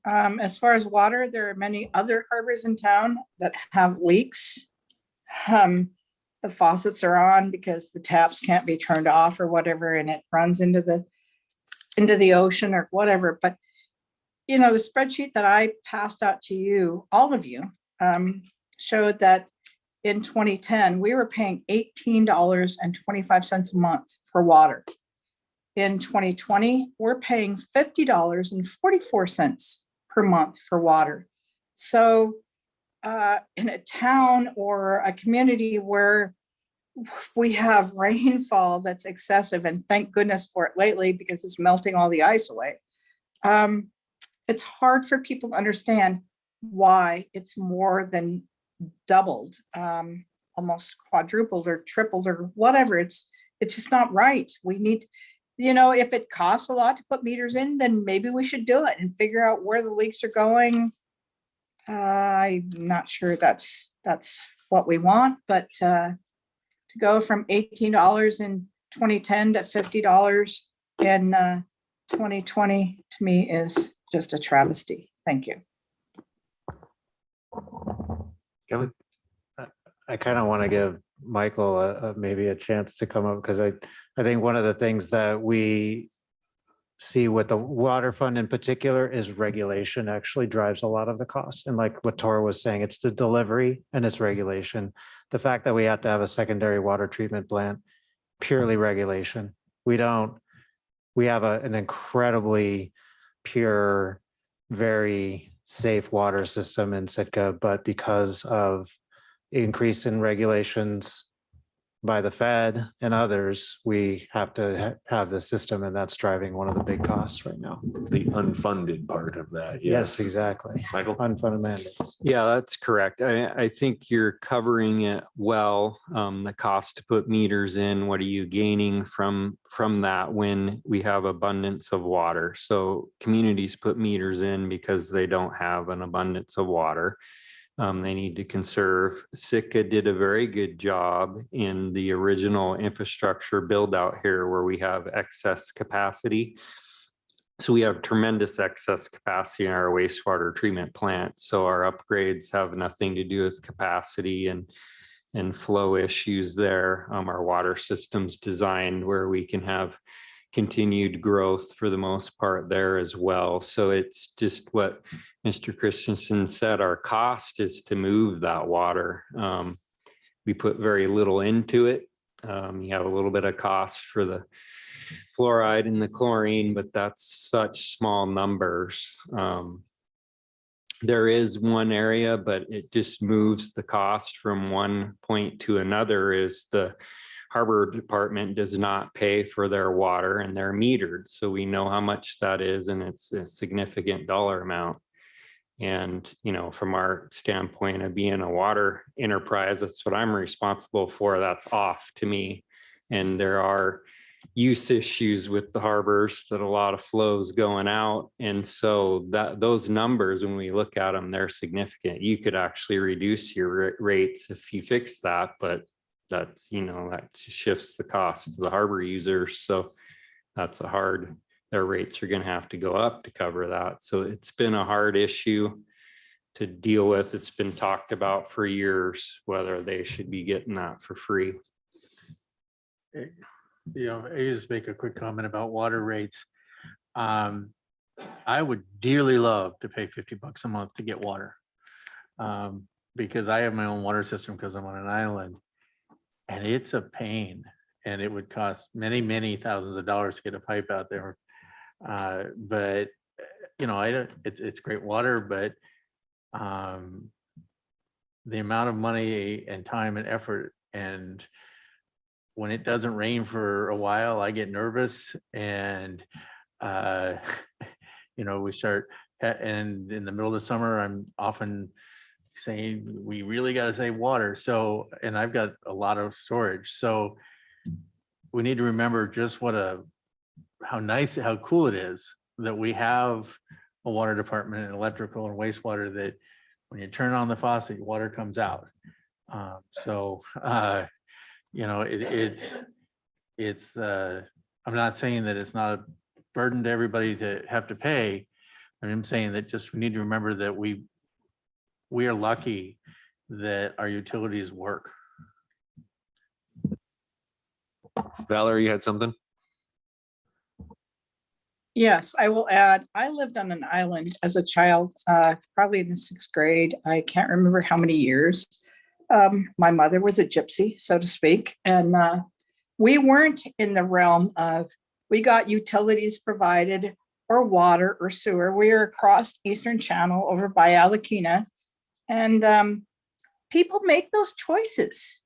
As far as water, there are many other harbors in town that have leaks. The faucets are on because the taps can't be turned off or whatever, and it runs into the ocean or whatever. But the spreadsheet that I passed out to you, all of you, showed that in 2010 we were paying $18.25 a month for water. In 2020, we're paying $50.44 per month for water. So in a town or a community where we have rainfall that's excessive, and thank goodness for it lately because it's melting all the ice away, it's hard for people to understand why it's more than doubled, almost quadrupled or tripled or whatever. It's just not right. We need, if it costs a lot to put meters in, then maybe we should do it and figure out where the leaks are going. I'm not sure that's what we want, but to go from $18 in 2010 to $50 in 2020 to me is just a travesty. Thank you. Kevin? I kind of want to give Michael maybe a chance to come up, because I think one of the things that we see with the water fund in particular is regulation actually drives a lot of the costs. And like what Tora was saying, it's the delivery and it's regulation. The fact that we have to have a secondary water treatment plant, purely regulation. We have an incredibly pure, very safe water system in Sitka, but because of increase in regulations by the Fed and others, we have to have the system, and that's driving one of the big costs right now. The unfunded part of that. Yes, exactly. Michael? Unfunded mandates. Yeah, that's correct. I think you're covering it well. The cost to put meters in, what are you gaining from that when we have abundance of water? So communities put meters in because they don't have an abundance of water. They need to conserve. Sitka did a very good job in the original infrastructure build out here where we have excess capacity. So we have tremendous excess capacity in our wastewater treatment plant. So our upgrades have nothing to do with capacity and flow issues there. Our water system's designed where we can have continued growth for the most part there as well. So it's just what Mr. Christensen said, our cost is to move that water. We put very little into it. You have a little bit of cost for the fluoride and the chlorine, but that's such small numbers. there is one area, but it just moves the cost from one point to another is the Harbor Department does not pay for their water and they're metered. So we know how much that is and it's a significant dollar amount. And, you know, from our standpoint of being a water enterprise, that's what I'm responsible for. That's off to me. And there are use issues with the harbors that a lot of flows going out. And so that those numbers, when we look at them, they're significant. You could actually reduce your rates if you fix that, but that's, you know, that shifts the cost to the harbor users. So that's a hard, their rates are going to have to go up to cover that. So it's been a hard issue to deal with. It's been talked about for years, whether they should be getting that for free. You know, I just make a quick comment about water rates. I would dearly love to pay $50 a month to get water. Because I have my own water system because I'm on an island and it's a pain and it would cost many, many thousands of dollars to get a pipe out there. But you know, it's great water, but the amount of money and time and effort, and when it doesn't rain for a while, I get nervous and you know, we start, and in the middle of the summer, I'm often saying we really got to save water. So, and I've got a lot of storage. So we need to remember just how nice, how cool it is that we have a water department and electrical and wastewater that when you turn on the faucet, water comes out. You know, it's I'm not saying that it's not a burden to everybody to have to pay. I'm saying that just we need to remember that we are lucky that our utilities work. Valerie, you had something? Yes, I will add, I lived on an island as a child, probably in the 6th grade. I can't remember how many years. My mother was a gypsy, so to speak, and we weren't in the realm of, we got utilities provided or water or sewer. We were across Eastern Channel over by Alakina, and people make those choices.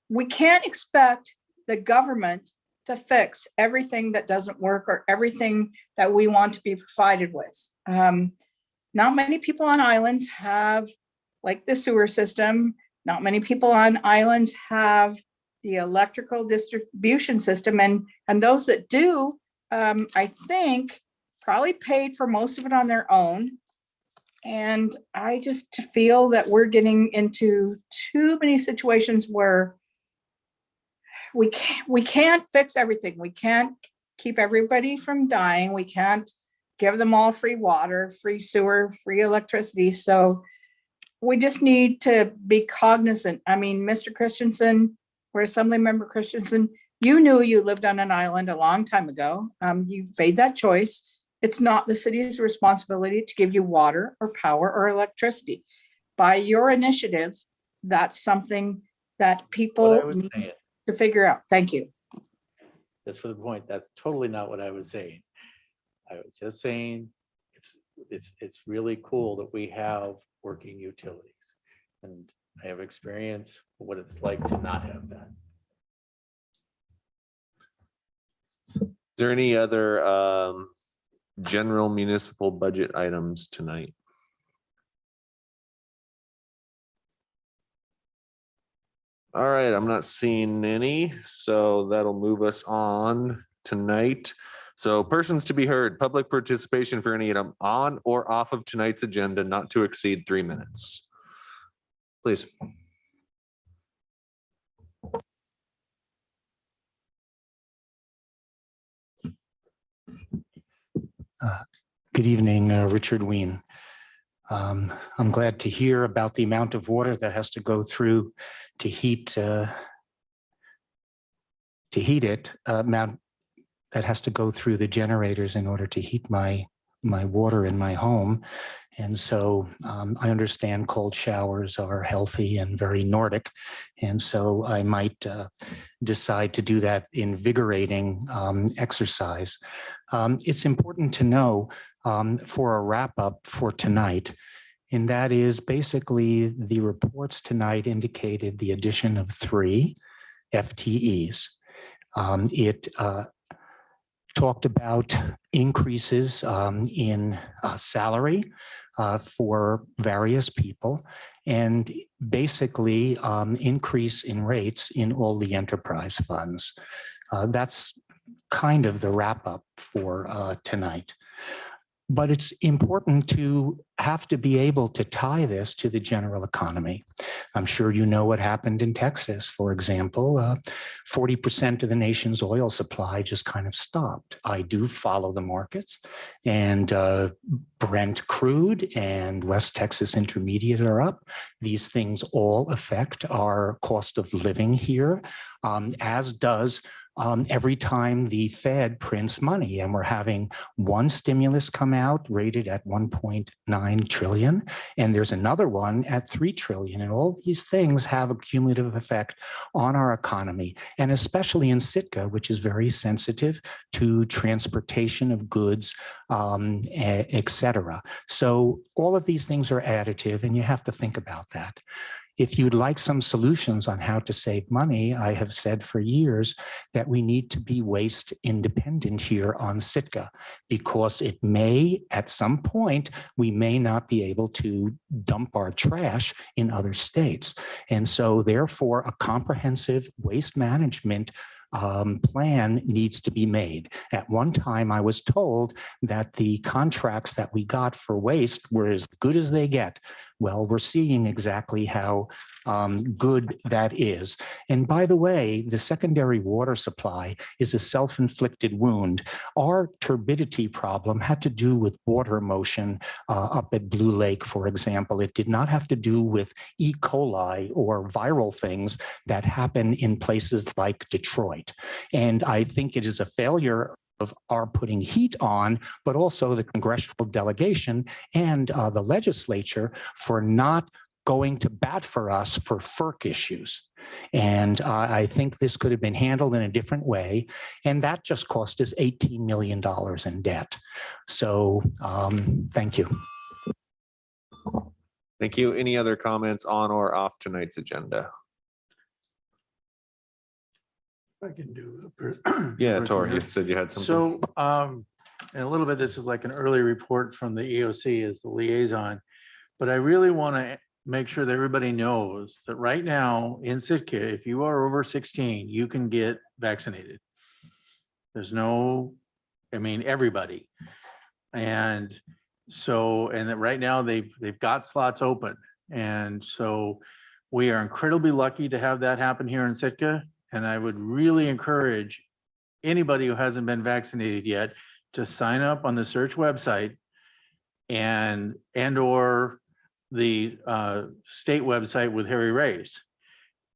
We can't expect the government to fix everything that doesn't work or everything that we want to be provided with. Not many people on islands have like the sewer system. Not many people on islands have the electrical distribution system. And those that do, I think probably paid for most of it on their own. And I just feel that we're getting into too many situations where we can't fix everything. We can't keep everybody from dying. We can't give them all free water, free sewer, free electricity. So we just need to be cognizant. I mean, Mr. Christensen, or Assembly Member Christensen, you knew you lived on an island a long time ago. You made that choice. It's not the city's responsibility to give you water or power or electricity. By your initiative, that's something that people need to figure out. Thank you. That's for the point. That's totally not what I was saying. I was just saying it's really cool that we have working utilities, and I have experience what it's like to not have that. Is there any other general municipal budget items tonight? All right, I'm not seeing any, so that'll move us on tonight. So persons to be heard, public participation for any item on or off of tonight's agenda not to exceed 3 minutes. Please. Good evening, Richard Ween. I'm glad to hear about the amount of water that has to go through to heat it, amount that has to go through the generators in order to heat my my water in my home. And so I understand cold showers are healthy and very Nordic. And so I might decide to do that invigorating exercise. It's important to know for a wrap up for tonight, and that is basically the reports tonight indicated the addition of 3 FTEs. It talked about increases in salary for various people, and basically increase in rates in all the enterprise funds. That's kind of the wrap up for tonight. But it's important to have to be able to tie this to the general economy. I'm sure you know what happened in Texas, for example. 40% of the nation's oil supply just kind of stopped. I do follow the markets, and Brent crude and West Texas Intermediate are up. These things all affect our cost of living here, as does every time the Fed prints money, and we're having one stimulus come out rated at 1.9 trillion, and there's another one at 3 trillion. And all these things have a cumulative effect on our economy, and especially in Sitka, which is very sensitive to transportation of goods, et cetera. So all of these things are additive, and you have to think about that. If you'd like some solutions on how to save money, I have said for years that we need to be waste independent here on Sitka, because it may, at some point, we may not be able to dump our trash in other states. And so therefore, a comprehensive waste management plan needs to be made. At one time, I was told that the contracts that we got for waste were as good as they get. Well, we're seeing exactly how good that is. And by the way, the secondary water supply is a self-inflicted wound. Our turbidity problem had to do with water motion up at Blue Lake, for example. It did not have to do with E. coli or viral things that happen in places like Detroit. And I think it is a failure of our putting heat on, but also the congressional delegation and the legislature for not going to bat for us for FERC issues. And I think this could have been handled in a different way. And that just cost us $18 million in debt. So thank you. Thank you. Any other comments on or off tonight's agenda? I can do. Yeah, Tor, you said you had something. So, and a little bit, this is like an early report from the EOC as the liaison, but I really want to make sure that everybody knows that right now in Sitka, if you are over 16, you can get vaccinated. There's no, I mean, everybody. And so, and that right now they've got slots open. And so we are incredibly lucky to have that happen here in Sitka. And I would really encourage anybody who hasn't been vaccinated yet to sign up on the Search website and or the state website with Harry Race.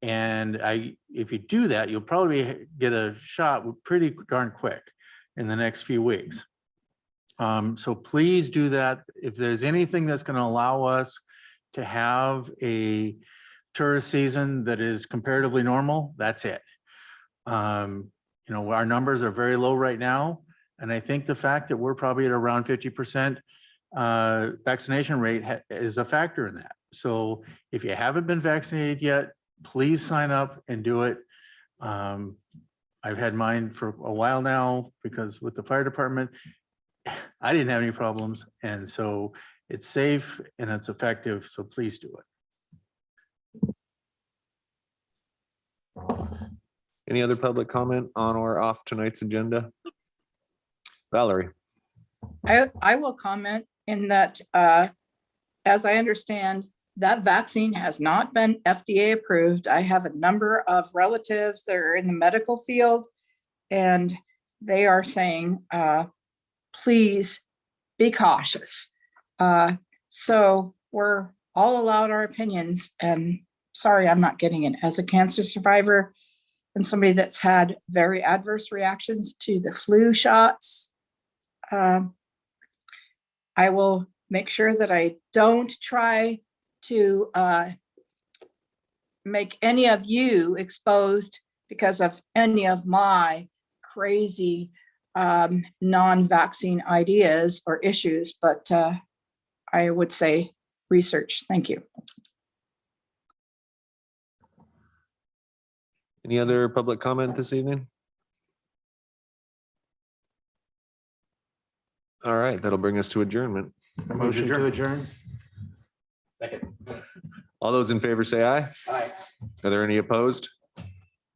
And if you do that, you'll probably get a shot pretty darn quick in the next few weeks. So please do that. If there's anything that's going to allow us to have a tourist season that is comparatively normal, that's it. You know, our numbers are very low right now. And I think the fact that we're probably at around 50% vaccination rate is a factor in that. So if you haven't been vaccinated yet, please sign up and do it. I've had mine for a while now because with the fire department, I didn't have any problems. And so it's safe and it's effective. So please do it. Any other public comment on or off tonight's agenda? Valerie. I will comment in that, as I understand, that vaccine has not been FDA approved. I have a number of relatives that are in the medical field, and they are saying, please be cautious. So we're all allowed our opinions, and sorry, I'm not getting it. As a cancer survivor and somebody that's had very adverse reactions to the flu shots, I will make sure that I don't try to make any of you exposed because of any of my crazy non-vaccine ideas or issues, but I would say research. Thank you. Any other public comment this evening? All right, that'll bring us to adjournment. Motion to adjourn. Second. All those in favor say aye. Aye. Are there any opposed?